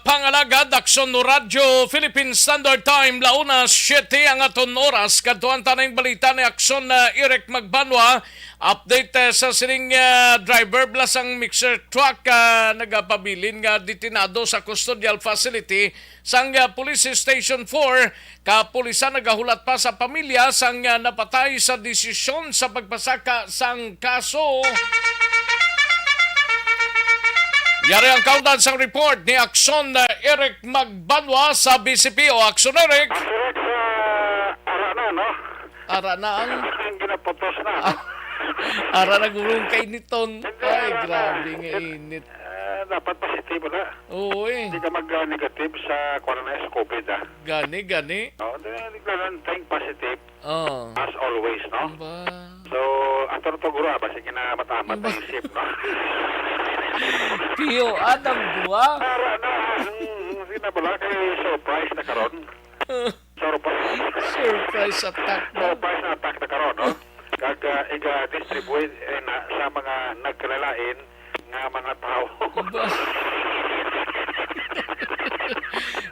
pangalagad Aksyon no Radyo Philippine Standard Time launa 7 ang aton oras kadtuan tanang balita ni Aksyon Eric Magbanwa. Update sa sining driver plus ang mixer truck nagapabilin nga detinado sa custodial facility sang Police Station 4. Kapulisan nagahulat pa sa pamilya sang napatay sa desisyon sa pagpasaka sang kaso. Yari ang countdown sa report ni Aksyon Eric Magbanwa sa BCP o Aksyon Eric. Eric, ara na, no? Ara na ang... Ang ginapotos na. Ara na gulong kay niton. Ay, grabe nga init. Dapat positibo na. Oo eh. Hindi ka mag-negative sa coronavirus COVID, ah. Gani. Oo, hindi ka lang tayong positive. Oh. As always, no? Ba? So, ato to guro, basta kinamatamat na yung ship, no? Pio, anong buwa? Ara na. Sinabala kay surprise na karon. Surprise attack na. Surprise na attack na karon, no? Kag iga-distribute sa mga nagkalalain nga mga tao.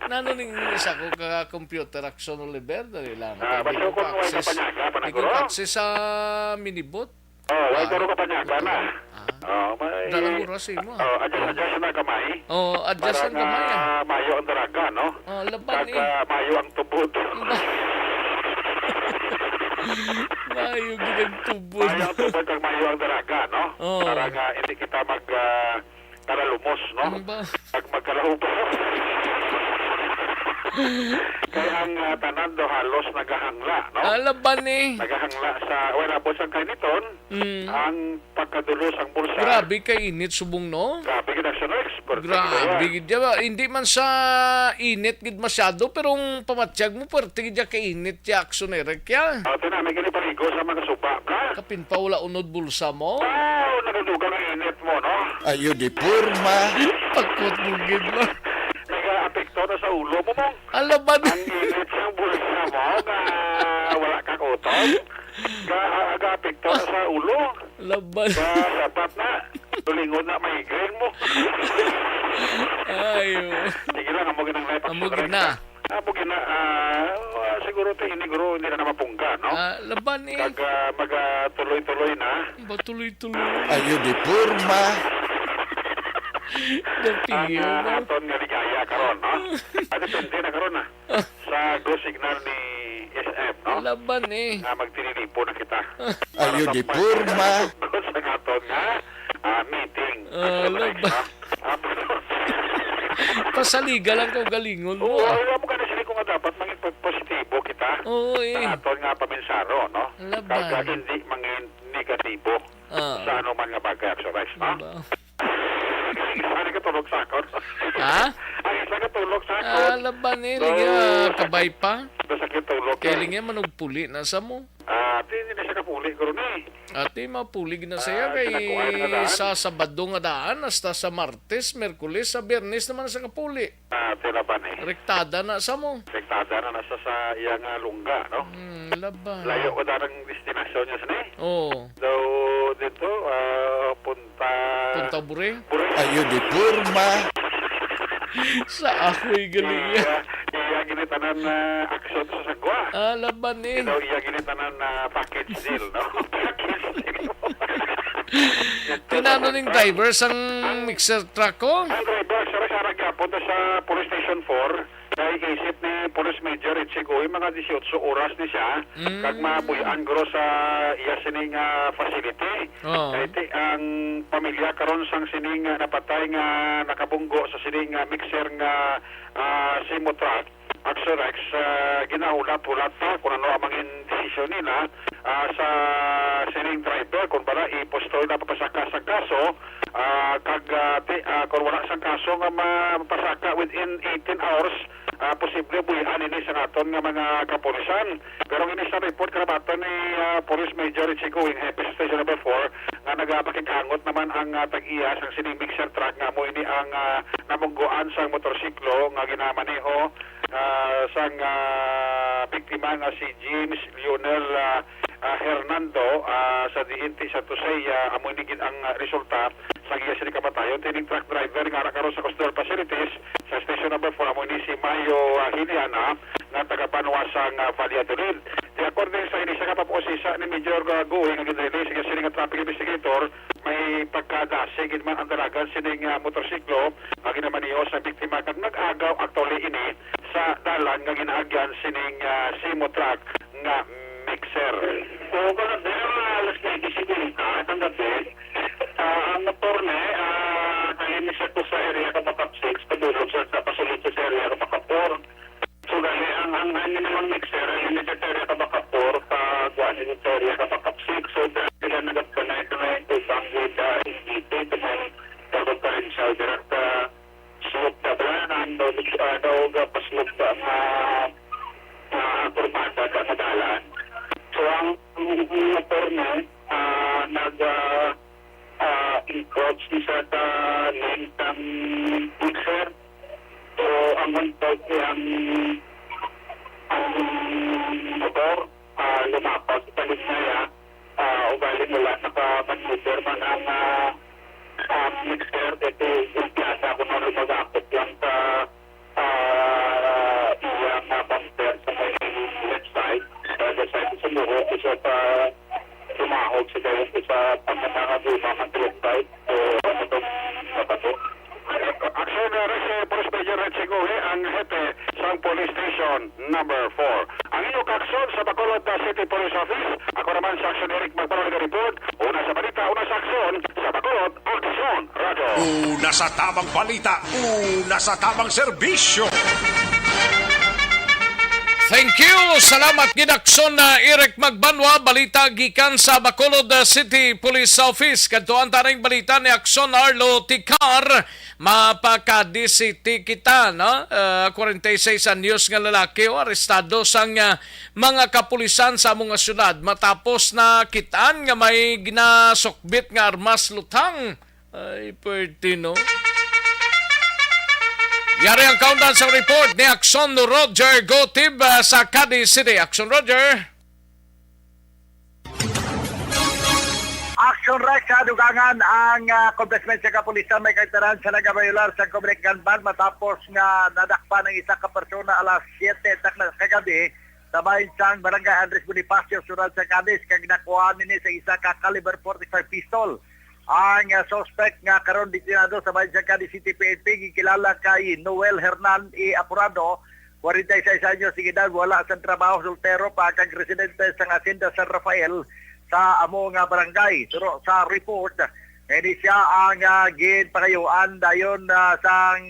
Nano ning isa ko ka computer action Oliver dali lang. Baso ko mo sa panyaga pa na guro. Access sa minibot. Oh, wala guro ka panyaga na. Oh, may dalang guro sa imo. Oh, adjust na gamay. Oh, adjust ang gamay. Mayo ang daraga, no? Oh, laban eh. Mayo ang tubod. Mayo ginagtubod. Mayo ang tubod kag mayo ang daraga, no? Oh. Para nga hindi kita karalumos, no? Pag magkalahubos. Kaya ang tanan do halos nagahangla, no? Laban eh. Nagahangla sa, wala po sa kaniton, ang pagka makadulos ang bulsa. Grabe kay init subong no. Grabe gid Action Rex. Grabe gid ya. Hindi man sa init gid masyado pero ang pamatsyag mo perti gid ya kay init ya Action Eric ya. Ito na, may gini paligo sa mga suba ka. Kapin pa wala unod bulsa mo. Oh, nagadugan ang init mo, no? Ayo di purma. Pagkot mo gid mo. Nag-apekto na sa ulo mo mo. Alaban. Ang init sa bulsa mo na wala ka kutob. Nag-apekto na sa ulo. Laban. Dapat na. Tulingon na migraine mo. Ayo. Sige lang, amugin ang life. Amugin na. Amugin na. Siguro tiniguro hindi na mapungka, no? Laban eh. Mag-tuloy-tuloy na. Ba tuloy-tuloy. Ayo di purma. Dapiyo mo. Aton nga ligaya karon, no? At depende na karon na. Sa go signal ni SM, no? Laban eh. Magtinilipo na kita. Ayo di purma. Sa aton nga meeting. Laban. Pasaliga lang ko galingon mo. Oo, alam mo ka na sila kung dapat mangin positibo kita. Oo eh. Sa aton nga paminsaro, no? Laban. Kaya hindi mangin negatibo sa anuman nga bagay exercise, no? Ano ka tulog sa akon? Ha? Ay, isa ka tulog sa akon? Laban eh. Liga kabay pa. Sakit tulog. Kaya liga manugpuli na sa mo. Hindi na siya kapuli ko rin eh. Ate, mapulig na siya kay sa Sabado nga daan, hasta sa Martes, Merkulis, sa Biyernes naman sa kapuli. Laban eh. Rektada na sa mo. Rektada na nasa sa iyang lungga, no? Laban. Layo ko darang destinasyon niya sa Oo. Daw dito, Punta Bure? Ayo di purma. Sa ako'y galing yan. Iya ginitanan na aksyon sa sagwa. Laban eh. Daw iya ginitanan na package deal, no? Package deal. Tinano ning driver sang mixer truck ko? Ang driver, siya nagapon sa Police Station 4. Naiisip ni Police Major Echegoy, mga 18 oras ni siya. Kag mabuyan guro sa iya sining facility. Kaya ang pamilya karon sang sining napatay nga nakabunggo sa sining mixer nga Simo truck. Axorex, ginahulat-hulat pa kung ano ang mga desisyon nila sa sining driver kung bala ipostoy na papasaka sa kaso kung wala sa kaso nga mapasaka within 18 hours posible buhian ini sa naton nga mga kapulisan. Pero ini sa report karabaton ni Police Major Chico Wing Hepe Station number 4 nga nagapakikangot naman ang tag-iya sang sining mixer truck nga mo ini ang namungguan sang motorsiklo nga ginamaneho sang biktima nga si James Lionel Hernando sa diinti sa Tusay amoy nigid ang resulta sa iya sini kamatayon tining truck driver nga karon sa Coastal Facilities sa station number 4 amoy ni si Mayo Hiliana nga taga-panuwasang Valladolid. According sa inisa nga paposisa ni Major Guing nga ginrelease sa sining traffic investigator may pagkadasig man ang dalagan sining motorsiklo nga ginamaniho sa biktima kag nag-agaw actually ini sa dalan nga ginaagyan sining Simo truck nga mixer. So, kung alas 25 ang gabi, ang motor na kalinis ito sa area Kabakap 6, padulog sa pasulito sa area Kabakap 4. So, dali, ang ano naman mixer, yung area Kabakap 4, pagwaan yung area Kabakap 6. So, dahil sila nagag-connect na ito pang with SDT, ito mga tawag pa rin siya, direct slope na branan, daw pa-slope na kurbata ka sa dalan. So, ang motor na nag-encroach sa lane ng mixer. So, ang motor motor lumapas sa palit na yan. Ugali mula nakapanmuter man ang mixer. Ito yung plasa kung ano mag-akot lang sa iyang bumper sa may left side. Sa luho, isa pa tumahog sa dayon sa pagkakabuma ng left side. So, ano itong nabato? Action si Police Major Rechigohe ang hepe sa Police Station number 4. Ang inyong aksyon sa Bacolod City Police Office. Ako naman sa Action Eric Magpapalagay report. Una sa balita, una sa aksyon sa Bacolod Action Radio. Una sa tamang balita, una sa tamang serbisyo. Thank you. Salamat gidakson na Eric Magbanwa, balita gikan sa Bacolod City Police Office. Kadtuan taning balita ni Akson Arlo Tikar, mapakadisiti kita, no? 46 anyos nga lalaki o arestado sang mga kapulisan sa mga syudad matapos na kitaan nga may ginasukbit nga armas lutang. Ay, pwede, no? Yari ang countdown sa report ni Akson Roger Gotib sa Cadiz City. Akson Roger. Action Rex sa dugangan ang congressman sa kapulisan may kaitaran sa nagabayular sa Comelec Gun Ban matapos nga nadakpan ng isa ka persona alas 7 na kagabi sa bahinsang Barangay Andres Bonifacio, Surad sa Cadiz kag nakuha nini sa isa ka caliber 45 pistol. Ang suspect nga karon detinado sa bayan sa Cadiz City PNP gikilala kay Noel Hernan E. Apurado, 46 anyos de edad, wala sa trabaho, soltero pa kag residente sa Hacienda San Rafael sa amo nga barangay. Pero sa report ini siya ang ginpakayuan dayon sang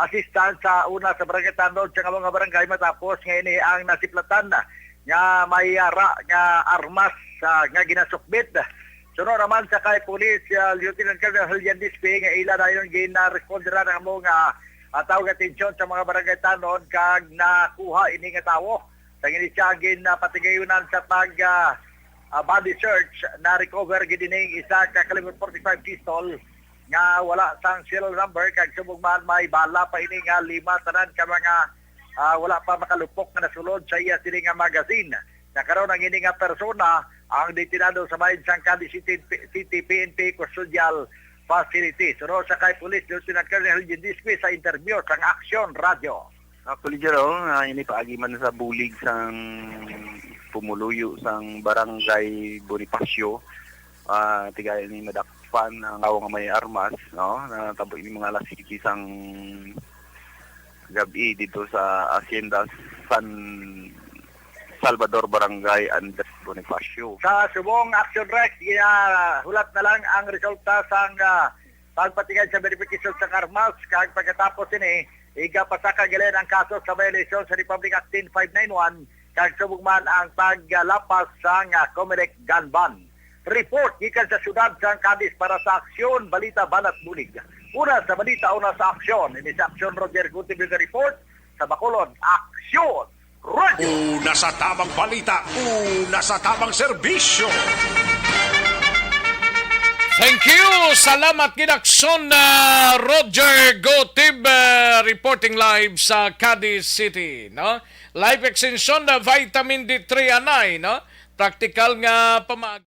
assistant sa una sa barangay Tanod sa mga barangay matapos nga ini ang nasiplatan nga may ara nga armas nga ginasukbit. Sunod naman sa kay Police Lieutenant Colonel Julian Dispe nga ila dayon gina-responderan ang mga tawag atensyon sa mga barangay Tanod kag nakuha ini nga tawo. Tangini siya ginapatigayonan sa pag body search na recover gidining isa ka caliber 45 pistol nga wala sang serial number kag subong man may bala pa ini nga 5 tanan ka mga wala pa makalupok na nasulod sa iya sini nga magazine. Nakaroon ang ini nga persona ang detinado sa bayan sang Cadiz City PNP Custodial Facility. Sunod sa kay Police Lieutenant Colonel Eugene Dispe sa interview sang Action Radio. Actually, ini paagi man sa bulig sang pumuluyo sang Barangay Bonifacio. Tigay ni madakpan ang tao nga may armas, no? Natabo ini mga alas 7 sang gabi dito sa Hacienda San Salvador Barangay Andres Bonifacio. Sa subong Action Rex, hulat na lang ang resulta sang pagpatingin sa verification sa armas kag pagkatapos ini igapasaka gilen ang kaso sa violation sa Republic Act 10591 kag subong man ang paglapas sang Comelec Gun Ban. Report gikan sa syudad sang Cadiz para sa Aksyon Balita Banat Bulig. Una sa balita, una sa aksyon. Ini sa Aksyon Roger Gutib report sa Bacolod. Aksyon Radio. Una sa tamang balita, una sa tamang serbisyo. Thank you. Salamat gidakson Roger Gotib reporting live sa Cadiz City, no? Live extension na vitamin D3 anay, no? Practical nga pamag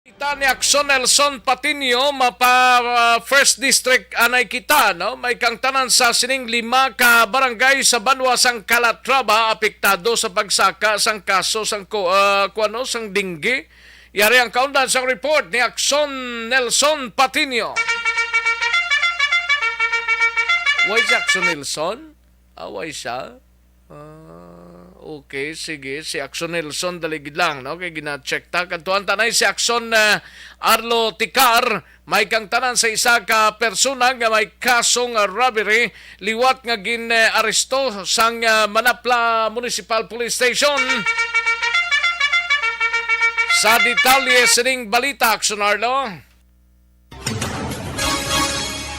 kita ni Akson Nelson Patinio mapa First District anay kita, no? May kang tanan sa sining 5 ka barangay sa Banwa sang Calatrava apektado sa pagsaka sang kaso sang kuano sang dinggi. Yari ang countdown sang report ni Akson Nelson Patinio. Why si Akson Nelson? Why siya? Okay, sige. Si Action Nelson daligid lang, no? Kay gina-check ta. Kantuan tanay si Action Arlo Ticar, may kang tanan sa isa ka persona nga may kasong robbery, liwat nga gin-aresto sang Manapla Municipal Police Station. Sa detalye sining balita, Action Arlo.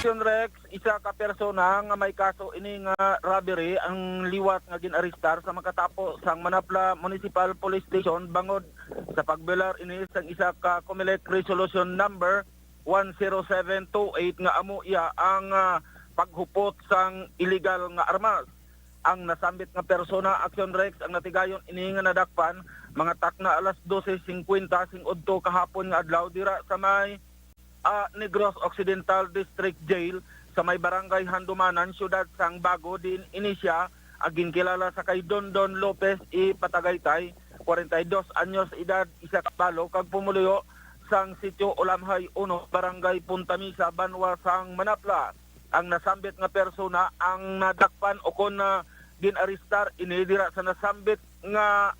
Rex, isa ka persona nga may kaso ini nga robbery ang liwat nga ginaristar sa makatapo sang Manapla Municipal Police Station bangod sa pagbelar ini sang isa ka COMELEC Resolution number 10728 nga amo iya ang paghupot sang illegal nga armas. Ang nasambit nga persona, Action Rex, ang natigayon ini nga nadakpan mga takna alas 12:50 sing udto kahapon nga adlaw dira sa may Negros Occidental District Jail sa may barangay Handumanan, siyudad sang Bago din inisya aging kilala sa kay Dondon Lopez i Patagaytay, 42 anyos edad, isa ka palo kag pumuluyo sang sitio Ulamhay 1, barangay Puntamisa, Banwa sang Manapla. Ang nasambit nga persona ang nadakpan o kon ginaristar inidira sa nasambit nga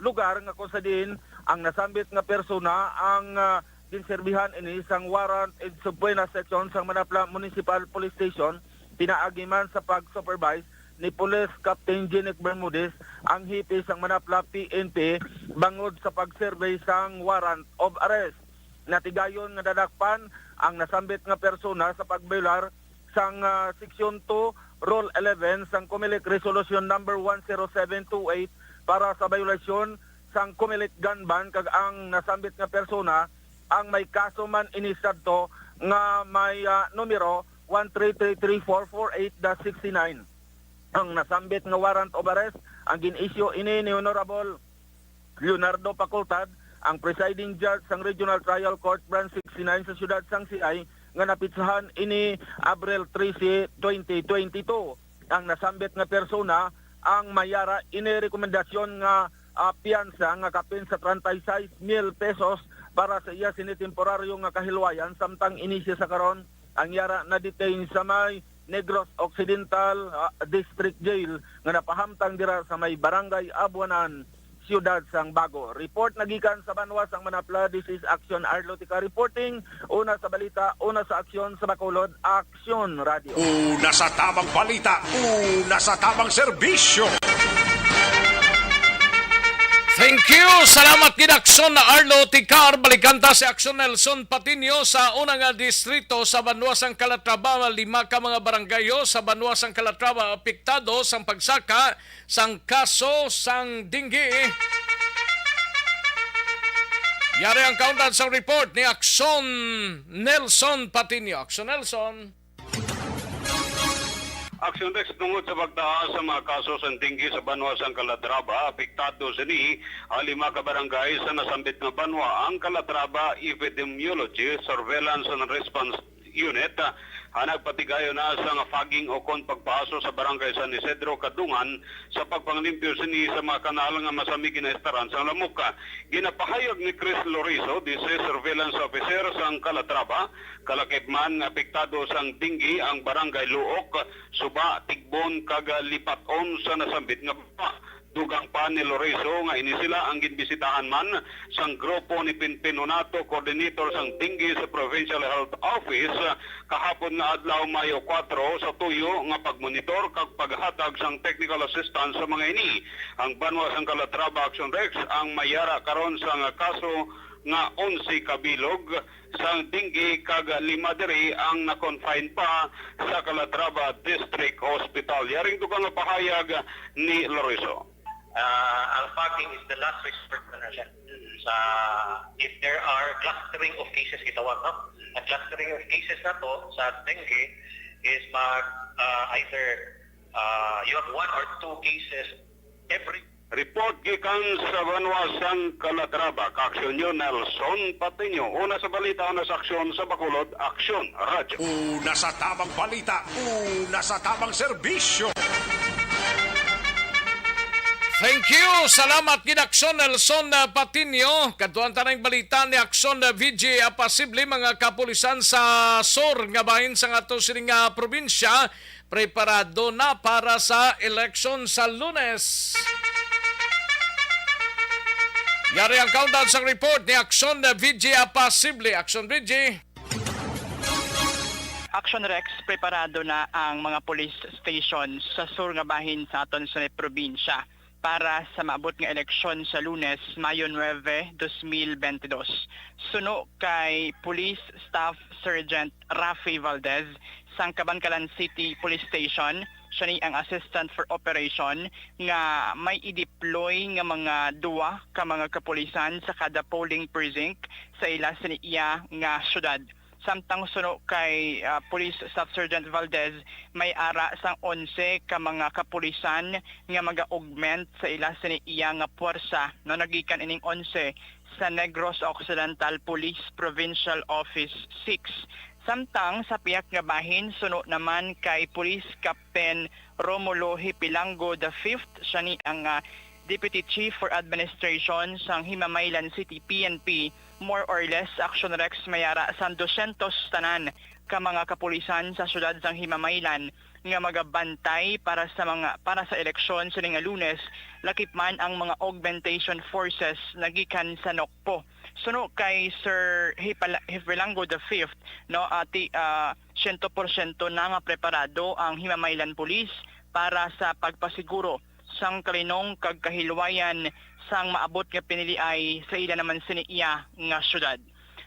lugar nga kung sa din ang nasambit nga persona ang dinserbihan ini sang warrant and subpoena section sang Manapla Municipal Police Station, pinaagiman sa pag-supervise ni Police Captain Jenick Bermudez ang hipi sang Manapla PNP bangod sa pag-survey sang warrant of arrest. Natigayon nga dadakpan ang nasambit nga persona sa pagbelar sang Section 2 Rule 11 sang COMELEC Resolution number 10728 para sa violasyon sang COMELEC gun ban, kag ang nasambit nga persona ang may kaso man inisadto nga may numero 1333448-69. Ang nasambit nga warrant of arrest ang gin-issue ini ni Honorable Leonardo Pacultad, ang presiding judge sang Regional Trial Court Branch 69 sa siyudad sang Siay, nga napitsahan ini Abril 13, 2022. Ang nasambit nga persona ang mayara ini rekomendasyon nga piyansa nga kapin sa 36,000 pesos para sa iya sinitemporaryo nga kahilwayan, samtang inisya sa karon ang yara na detain sa may Negros Occidental District Jail nga napahamtang dira sa may barangay Abuanan, siyudad sang Bago. Report nagikan sa Banwa sang Manapla. This is Action Arlo Ticar reporting. Una sa balita, una sa aksyon sa Bacolod, Action Radio. Una sa tamang balita, una sa tamang serbisyo. Thank you! Salamat gid Action na Arlo Ticar. Balikan ta si Action Nelson Patinio sa unang distrito sa Banwasang Calatrava. 5 ka mga baranggayo sa Banwasang Calatrava apektado sang pagsaka sang kaso sang dinggi. Yari ang countdown sa report ni Action Nelson Patinio. Action Nelson. Action Rex, tungod sa pagtaas sa mga kaso sa tinggi sa Banwa sang Calatrava, apektado sini ang 5 ka barangay sa nasambit nga Banwa. Ang Calatrava Epidemiology Surveillance and Response Unit nagpatigayo na sa fogging o kon pagpaso sa barangay San Isidro, Kadungan sa pagpanglimpyo sini sa mga kanal nga masami ginaistaran sa Lamuka. Ginapahayag ni Chris Lorizo, Surveillance Officer sang Calatrava, kalakip man nga apektado sang tinggi ang barangay Luok, Suba, Tigbon, kag Lipaton sa nasambit nga Banwa. Dugang pa ni Lorizo nga ini sila ang ginbisitahan man sang grupo ni Pinpin Onato, coordinator sang tinggi sa Provincial Health Office, kahapon nga adlaw Mayo 4 sa tuyo nga pagmonitor kag paghatag sang technical assistance sa mga ini. Ang Banwa sang Calatrava, Action Rex, ang mayara karon sa nga kaso nga 11 kabilog sang tinggi kag 5 diri ang na-confine pa sa Calatrava District Hospital. Yaring dugang nga pahayag ni Lorizo. Ang fogging is the last resort na siya. If there are clustering of cases, gitawag no? Ang clustering of cases na to sa dengue is either you have 1 or 2 cases every. Report gikan sa Banwasang Calatrava, Aksyon yun Nelson Patinio. Una sa balita, una sa aksyon sa Bacolod, Aksyon Radio. Una sa tamang balita, una sa tamang serbisyo. Thank you. Salamat gid Action Nelson Patinio. Kadtuan tanang balita ni Action VJ Apasible, mga kapulisan sa SOR nga bahin sa ato sining probinsya preparado na para sa eleksyon sa Lunes. Yari ang countdown sa report ni Action VG Apasible. Action VG. Action Rex, preparado na ang mga police stations sa sur nga bahin sa aton sa probinsya para sa maabot nga eleksyon sa Lunes, Mayo 9, 2022. Suno kay Police Staff Sergeant Rafi Valdez sang Cabancalan City Police Station. Siya ni ang assistant for operation nga may i-deploy nga mga duwa ka mga kapulisan sa kada polling precinct sa ila sa iya nga syudad. Samtang suno kay Police Staff Sergeant Valdez, may ara sang 11 ka mga kapulisan nga mag-augment sa ila sa iya nga puwersa no nagikan ining 11 sa Negros Occidental Police Provincial Office 6. Samtang sa piyak nga bahin, suno naman kay Police Captain Romulo Hipilango V, siya ni ang Deputy Chief for Administration sang Himamaylan City PNP. More or less, Action Rex mayara sang 200 tanan ka mga kapulisan sa syudad sang Himamaylan nga magabantay para sa eleksyon sa nga Lunes, lakip man ang mga augmentation forces nagikan sa Nokpo. Suno kay Sir Hipilango V, no, 100% na nga preparado ang Himamaylan Police para sa pagpasiguro sang kalinong kagkahilwayan sang maabot nga piniliay sa ila naman siniya nga syudad.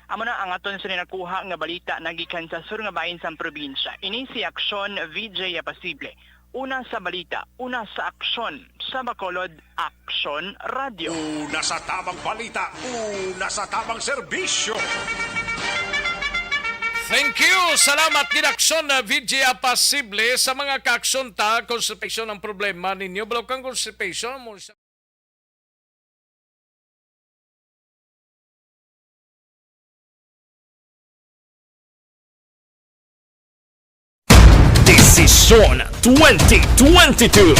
Amo na ang aton sa nakuha nga balita nagikan sa sur nga bahin sang probinsya. Ini si Action VJ Apasible. Una sa balita, una sa aksyon, sa Bacolod, Action Radio. Una sa tamang balita, una sa tamang serbisyo. Thank you! Salamat din Action VJ Apasible sa mga ka-aksyon ta, constipation ang problema ninyo. Balaw kang constipation mo sa... Desisyon 2022.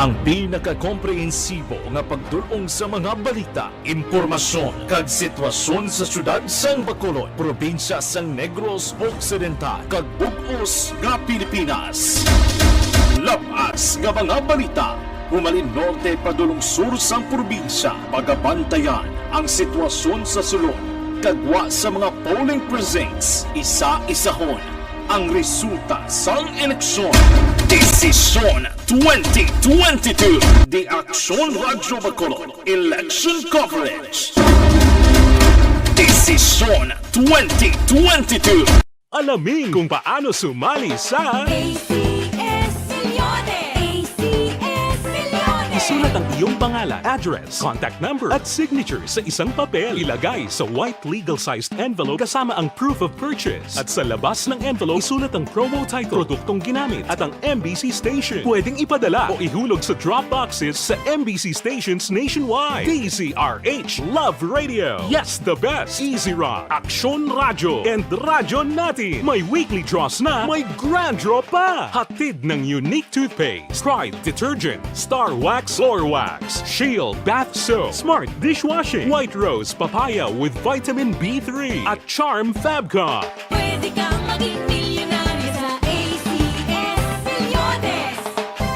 Ang pinaka-komprehensibo nga pagdulong sa mga balita, impormasyon kag sitwasyon sa syudad sang Bacolod, probinsya sang Negros Occidental kag bug-os nga Pilipinas. Labas nga mga balita, humalin norte padulong sur sang probinsya, pagabantayan ang sitwasyon sa sulod, kagwa sa mga polling precincts, isa-isahon ang resulta sang eleksyon. Desisyon 2022. The Action Radio Bacolod Election Coverage. Desisyon 2022. Alamin kung paano sumali sa ACS Millones! ACS Millones! Isulat ang iyong pangalan, address, contact number at signature sa isang papel. Ilagay sa white legal-sized envelope kasama ang proof of purchase. At sa labas ng envelope, isulat ang promo title, produktong ginamit at ang MBC station. Pwedeng ipadala o ihulog sa drop boxes sa MBC stations nationwide. DZRH Love Radio. Yes, the best. Easy Rock, Action Radio, and Radyo Natin. May weekly draws na, may grand draw pa. Hatid ng unique toothpaste, Pride Detergent, Star Wax Floor Wax, Shield Bath Soap, Smart Dishwashing, White Rose Papaya with Vitamin B3 at Charm Fabcon. Pwede kang maging milyonaryo sa ACS Millones!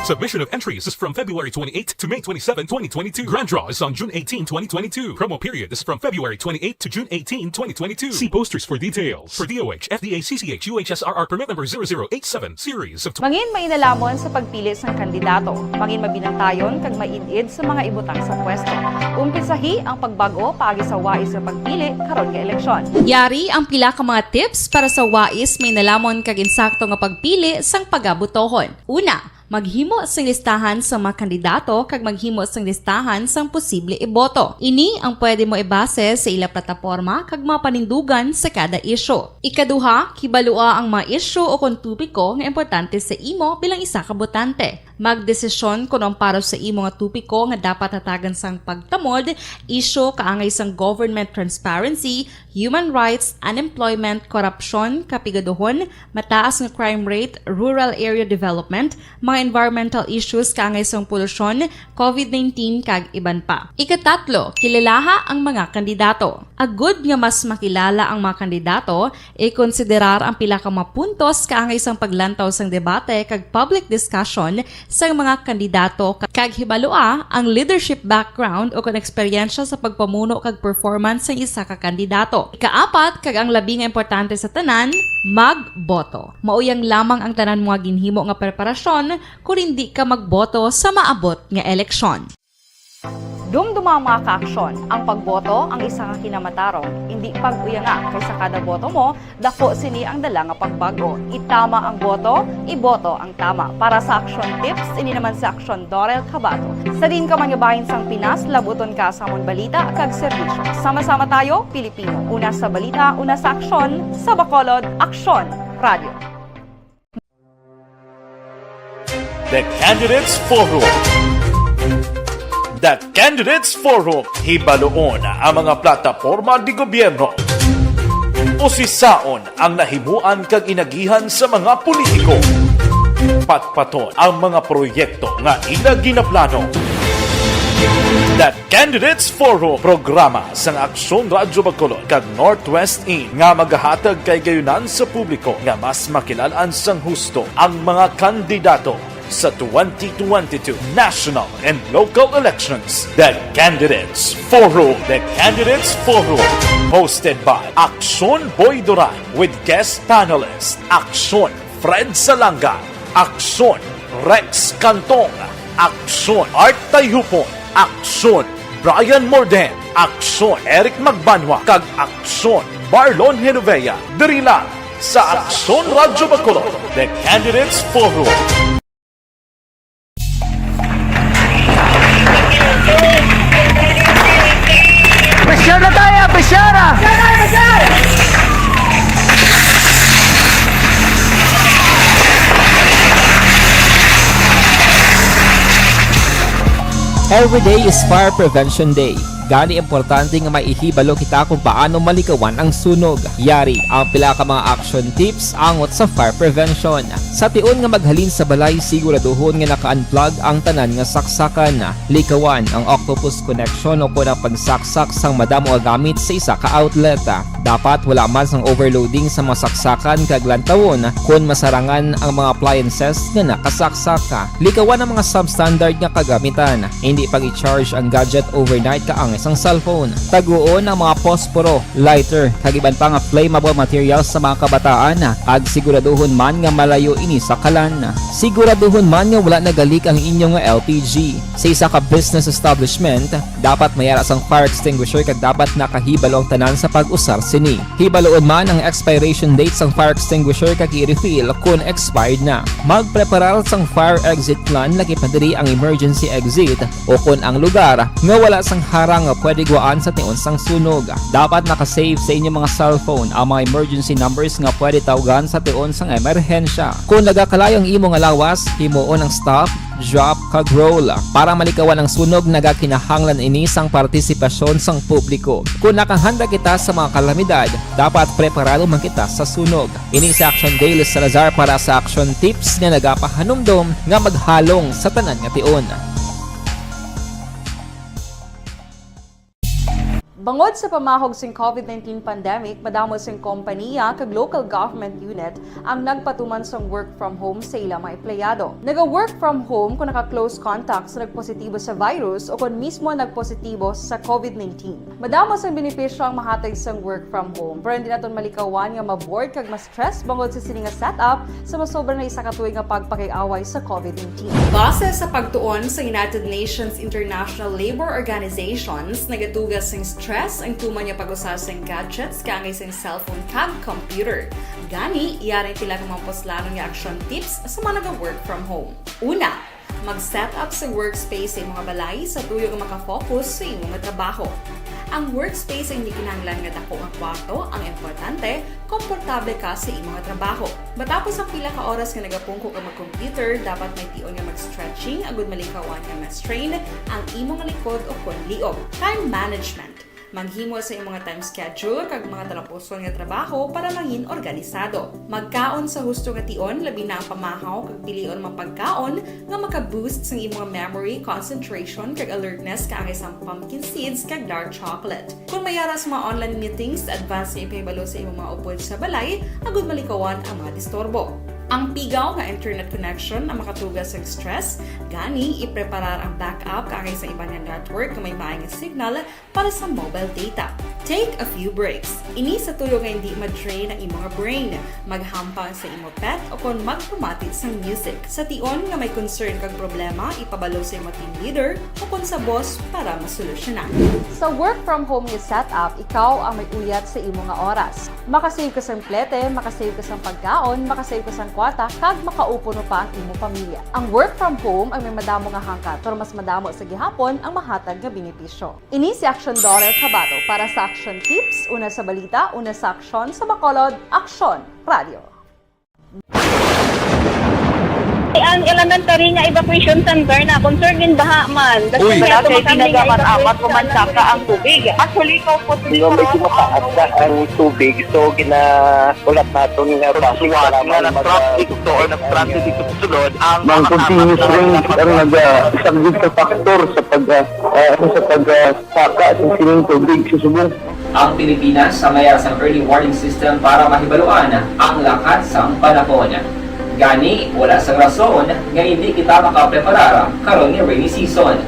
Submission of entries is from February 28 to May 27, 2022. Grand draw is on June 18, 2022. Promo period is from February 28 to June 18, 2022. See posters for details. For DOH, FDA, CCH, UHSRR permit number 0087, series of... Mangin mainalamon sa pagpili ng kandidato. Mangin mabinantayon kag mainid sa mga ibutang sa pwesto. Umpisahi ang pagbago paagi sa wais sa pagpili karon nga eleksyon. Yari ang pila ka mga tips para sa wais may nalamon kag insakto nga pagpili sang pagabutohon. Una, maghimo sang listahan sa mga kandidato kag maghimo sang listahan sang posible iboto. Ini ang pwede mo ibase sa ila plataporma kag mga panindugan sa kada isyu. Ikaduha, kibalua ang mga isyu o kontubiko nga importante sa imo bilang isa ka botante. Magdesisyon kuno para sa imo nga tupiko nga dapat hatagan sang pagtamod, isyu kaangay sang government transparency, human rights, unemployment, korupsyon, kapigaduhon, mataas nga crime rate, rural area development, mga environmental issues kaangay sang polusyon, COVID-19 kag iban pa. Ikatatlo, kilalaha ang mga kandidato. Agud nga mas makilala ang mga kandidato, i-konsiderar ang pila ka mga puntos kaangay sang paglantaw sang debate kag public discussion sa mga kandidato kag hibalua ang leadership background o kon eksperyensya sa pagpamuno kag performance sa isa ka kandidato. Ikaapat kag ang labi nga importante sa tanan, magboto. Mauyang lamang ang tanan mga ginhimo nga preparasyon kung hindi ka magboto sa maabot nga eleksyon. Dumduma ang mga kaaksyon. Ang pagboto ang isa ka kinamatarong. Hindi pag-uyanga kay sa kada boto mo, dako sini ang dala nga pagbago. Itama ang boto, iboto ang tama. Para sa action tips, ini naman sa Aksyon Dorel Cabato. Sa din ka manyabahin sang Pinas, labuton ka sa among balita kag serbisyo. Sama-sama tayo, Pilipino. Una sa balita, una sa aksyon, sa Bacolod, Aksyon Radio. The Candidates Forum. The Candidates Forum, hibaluon ang mga plataporma di gobyerno. Usisaon ang nahimuan kag inagihan sa mga politiko. Patpaton ang mga proyekto nga ila ginaplano. The Candidates Forum, programa sang Aksyon Radyo Bacolod kag Northwest In nga magahatag kay gayunan sa publiko nga mas makilalaan sang husto ang mga kandidato sa 2022 national and local elections. The Candidates Forum. The Candidates Forum. Hosted by Aksyon Boy Duran with guest panelists Aksyon Fred Salanga, Aksyon Rex Cantong, Aksyon Art Tayhupon, Aksyon Brian Morden, Aksyon Eric Magbanwa, kag Aksyon Barlon Genovea. Diri lang sa Aksyon Radyo Bacolod. The Candidates Forum. Pressure na tayo! Pressure! Every day is Fire Prevention Day. Gani importante nga maihibalo kita kung paano malikawan ang sunog. Yari ang pila ka mga action tips angot sa fire prevention. Sa tion nga maghalin sa balay, siguraduhon nga naka-unplug ang tanan nga saksakan. Likawan ang octopus connection o kung ang pagsaksak sang madamo nga gamit sa isa ka outlet. Dapat wala man sang overloading sa mga saksakan kag lantawon kung masarangan ang mga appliances nga nakasaksaka. Likawan ang mga substandard nga kagamitan. Hindi pag i-charge ang gadget overnight kaang isang cellphone. Taguon ang mga posporo, lighter, kag iban pa nga flammable materials sa mga kabataan. Ag siguraduhon man nga malayo ini sa kalan. Siguraduhon man nga wala nagalik ang inyong LPG. Sa isa ka business establishment, dapat mayara sang fire extinguisher kag dapat nakahibalo ang tanan sa pag-usar sini. Hibaloon man ang expiration date sang fire extinguisher kag i-refill kung expired na. Magpreparar sang fire exit plan lagi pa diri ang emergency exit o kung ang lugar nga wala sang harang nga pwede guaan sa tion sang sunog. Dapat nakasave sa inyong mga cellphone ang mga emergency numbers nga pwede tawagan sa tion sang emerhensya. Kung nagakalayo ang imong lawas, himuon ang stop, drop, kag roll. Para malikawan ang sunog, nagakinahanglan ini sang partisipasyon sang publiko. Kung nakahanda kita sa mga kalamidad, dapat preparado man kita sa sunog. Ini sa Action Daily Salazar para sa action tips nga nagapahanumdom nga maghalong sa tanan nga tion. Bangod sa pamahog sing COVID-19 pandemic, madamo sing kompanya kag local government unit ang nagpatuman sang work from home sa ilang mga empleyado. Naga-work from home kung naka-close contact sa nagpositibo sa virus o kung mismo nagpositibo sa COVID-19. Madamo sang benepisyo ang mahatag sang work from home, pero hindi naton malikawan nga ma-bored kag ma-stress bangod sa sini nga setup sa masobra na isa ka tuig nga pagpakiaway sa COVID-19. Base sa pagtuon sa United Nations International Labour Organizations, nagatugas sing stress ang tuman niya pag-usar sa gadgets kangay sa cellphone kag computer. Gani, iyarin tila ng mga poslanong nga action tips sa mga nag-work from home. Una, mag-set up sa workspace sa mga balay sa tuyo nga makafocus sa imong trabaho. Ang workspace ay hindi kinahanglan nga dako ang kwarto, ang importante, komportable ka sa imong trabaho. Matapos ang pila ka oras nga nagapungko ka mag-computer, dapat may tion nga mag-stretching agud malikawan nga ma-strain ang imong likod o kon liog. Time management. Maghimo sa imong time schedule kag mga talapuson nga trabaho para maging organisado. Magkaon sa husto nga tion, labi na ang pamahaw kag pilion mang pagkaon nga maka-boost sa imong memory, concentration kag alertness kaangay sang pumpkin seeds kag dark chocolate. Kung mayara sa mga online meetings, advance nga ipahibalo sa imong mga upod sa balay, agud malikawan ang mga disturbo. Ang pigaw nga internet connection ang makatugas sa stress, gani ipreparar ang backup kaangay sa ibang network nga may maayong signal para sa mobile data. Take a few breaks. Ini sa tuyo nga hindi ma-drain ang imong brain, maghampang sa imong pet o kon magpumatit sa music. Sa tion nga may concern kag problema, ipabalo sa imong team leader o kon sa boss para masolusyonan. Sa work from home nga setup, ikaw ang may uyat sa imong nga oras. Makasave ka sa plete, makasave ka sa pagkaon, makasave ka sa kwata, kag makaupo no pa ang imong pamilya. Ang work from home ay may madamo nga hangkat, pero mas madamo sa gihapon ang mahatag nga benepisyo. Ini si Action Daughter Cabato para sa Action Tips, una sa balita, una sa aksyon sa Bacolod, Action Radio. Ang elementary nga evacuation center na concern din baha man. Uy, kay ginagamat-amat kumansaka ang tubig. Actually, ikaw po may kumakaat ang tubig. So, ginaulat natin nga basiwat nga na traffic to or na-transit dito sa sulod. Ang continuous rain ang nag-isang sa factor sa pagsaka sa sining tubig sa subong. Ang Pilipinas sa mayroon sa early warning system para mahibaluan ang lakas sa panahon. Gani, wala sa rason nga hindi kita makapreparar karon ni rainy season.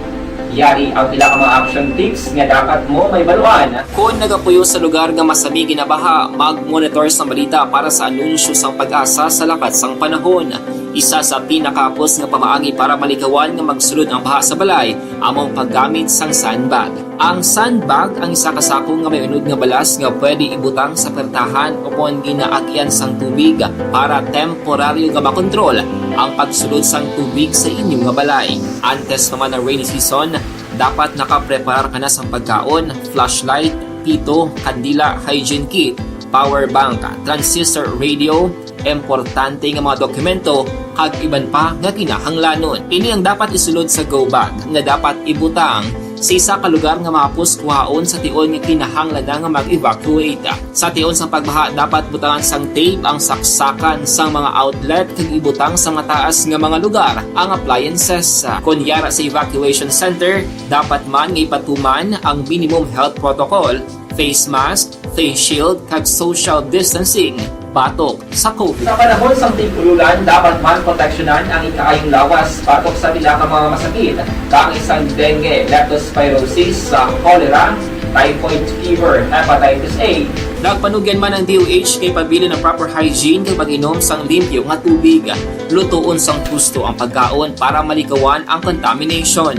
Yari ang pila ka mga action tips nga dapat mo may baluan. Kung nagapuyo sa lugar nga masabi ginabaha, mag-monitor sa balita para sa anunsyo sang pag-asa sa lakas sang panahon. Isa sa pinakapos nga pamaagi para malikawan nga magsulod ang baha sa balay, among paggamit sang sandbag. Ang sandbag ang isa kasako nga may unod nga balas nga pwede ibutang sa pertahan o kung ginaagyan sang tubig para temporaryo nga makontrol ang pagsulod sang tubig sa inyong nga balay. Antes naman ng rainy season, dapat nakapreparar ka na sang pagkaon, flashlight, pito, kandila, hygiene kit, power bank, transistor radio, importante nga mga dokumento kag iban pa nga kinahanglanon. Ini ang dapat isulod sa go bag nga dapat ibutang sa isa ka lugar nga mapus kuhaon sa tion nga kinahanglan nga mag-evacuate. Sa tion sang pagbaha dapat butangan sang tape ang saksakan sang mga outlet kag ibutang sa mataas nga mga lugar ang appliances. Kunyara sa evacuation center, dapat man nga ipatuman ang minimum health protocol, face mask, face shield kag social distancing batok sa COVID. Sa panahon sa tigululan, dapat man proteksyonan ang ikaayong lawas batok sa pila ka mga masakit, kang isang dengue, leptospirosis, cholera, typhoid fever, hepatitis A. Nagpanugyan man ang DOH kay pabili ng proper hygiene kay pag-inom sang limpyo nga tubig. Lutuon sang gusto ang pagkaon para malikawan ang contamination.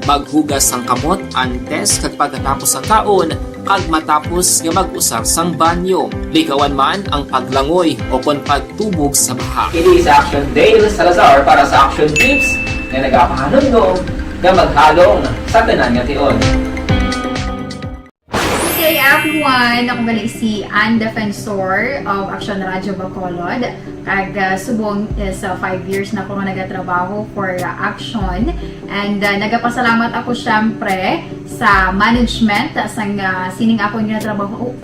Maghugas sang kamot antes kag pagkatapos ang kaon kag matapos nga mag-usar sang banyo. Likawan man ang paglangoy o kon pagtubog sa baha. It is Action Dale Salazar para sa Action Tips na nagapahanundong nga maghalong sa tanan nga tion. Hey everyone! Ako gali si Ann Defensor of Action Radio Bacolod. Kag subong is 5 years na ako nga nagatrabaho for Action. And nagapasalamat ako syempre sa management sang sining ako nga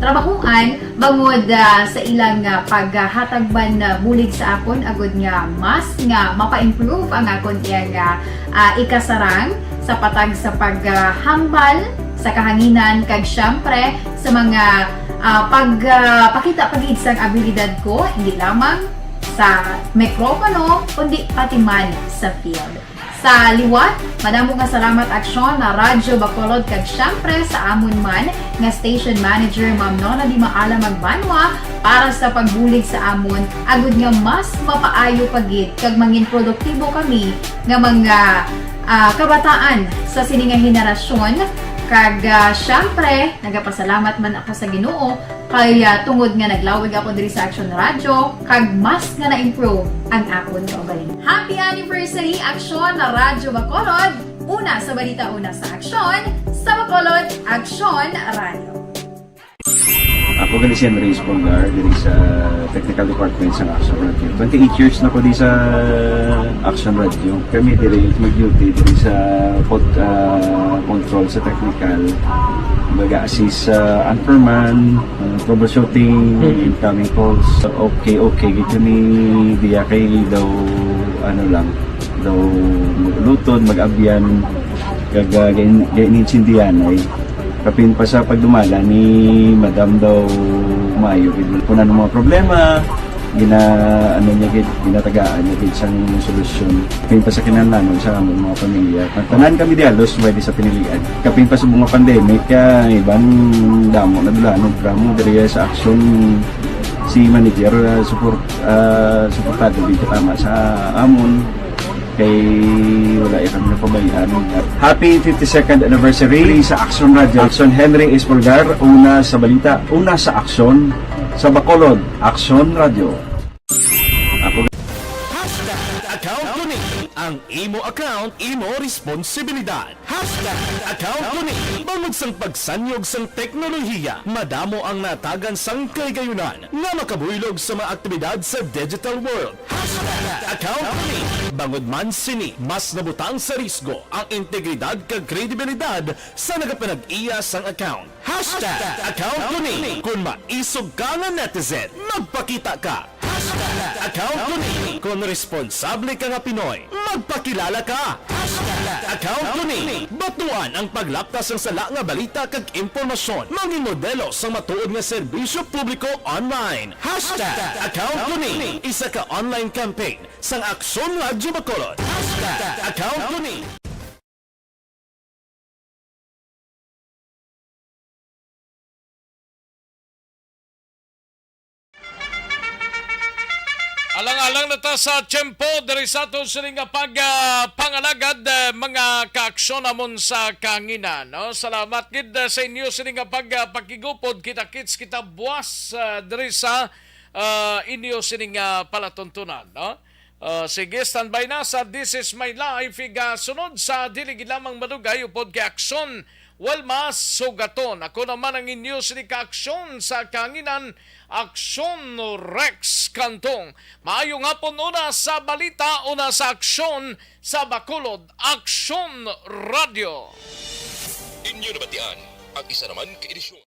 trabahuan bangod sa ilang paghatagban na bulig sa akon agud nga mas nga mapa-improve ang akon nga ikasarang sa patag sa paghambal sa kahanginan kag syempre sa mga pakita pagid sang abilidad ko hindi lamang sa mikropono kundi pati man sa field. Sa liwat, madamo nga salamat Aksyon na Radyo Bacolod kag syempre sa amon man nga station manager Ma'am Nona Di Maala Magbanwa para sa pagbulig sa amon agud nga mas mapaayo pagid kag mangin produktibo kami nga mga kabataan sa sining nga henerasyon. Kag syempre, nagapasalamat man ako sa Ginoo kay tungod nga naglawig ako diri sa Action Radio kag mas nga na-improve ang akon kaugalingon. Happy anniversary Action na Radyo Bacolod! Una sa balita, una sa aksyon, Sa Bacolod, Aksyon Radio. Ako gali si Henry Espolgar diri sa Technical Department sa Action Radio. 28 years na ko di sa Action Radio. Kami diri mag-duty diri sa control sa technical. Mag-assist sa anchorman, troubleshooting, incoming calls. Okay, gito kami diya kay daw daw maglutod, mag-abyan, gainin-sindihan ay kapin pa sa pagdumala ni Madam daw Mayo kuna ng mga problema ginatagaan niya isang solusyon kapin pa sa kinahanglan sa among mga pamilya tanan kami dialos pwede sa pinilian kapin pa sa mga pandemic ibang damo na dulanon programo diri sa action si manager suportado dito tama sa amon kay wala kami napabayaan. Happy 52nd anniversary sa Action Radio. Action Henry Espolgar, una sa balita, una sa aksyon, sa Bacolod, Action Radio. Ako Account ko ni ang imo account, imo responsibilidad. Account ko ni bangod sang pagsanyog sang teknolohiya, madamo ang natagan sang kaygayunan nga makabuylog sa mga aktibidad sa digital world. Account ko ni bangod man sini mas nabutang sa risgo ang integridad kag kredibilidad sa nagapanag-iya sang account. Account ko ni kung maisog ka nga netizen, magpakita ka. Account ko ni kung responsable ka nga Pinoy, magpakilala ka. Account ko ni batuan ang paglaptas ng sala nga balita kag impormasyon, mangin modelo sa matuod nga serbisyo publiko online. Account ko ni isa ka online campaign sang Aksyon Radio Bacolod. Account ko ni Alang-alang na ta sa tiyempo diri sa aton sining nga pangalagad mga kaaksyon namon sa kanginan. No? Salamat gid sa inyo sining nga pagkigupod kita-kits kita buwas diri sa inyo sining palatuntunan. No? Sige, standby na sa This Is My Life. Sunod sa diligid lamang madugay upod kay aksyon Walmas Sugaton. Ako naman ang inyo sining kaaksyon sa kanginan, Aksyon Rex Kantong. Maayong hapon una sa balita, una sa aksyon sa Bacolod, Aksyon Radio. Inyo nabatian ang isa naman ka edisyon.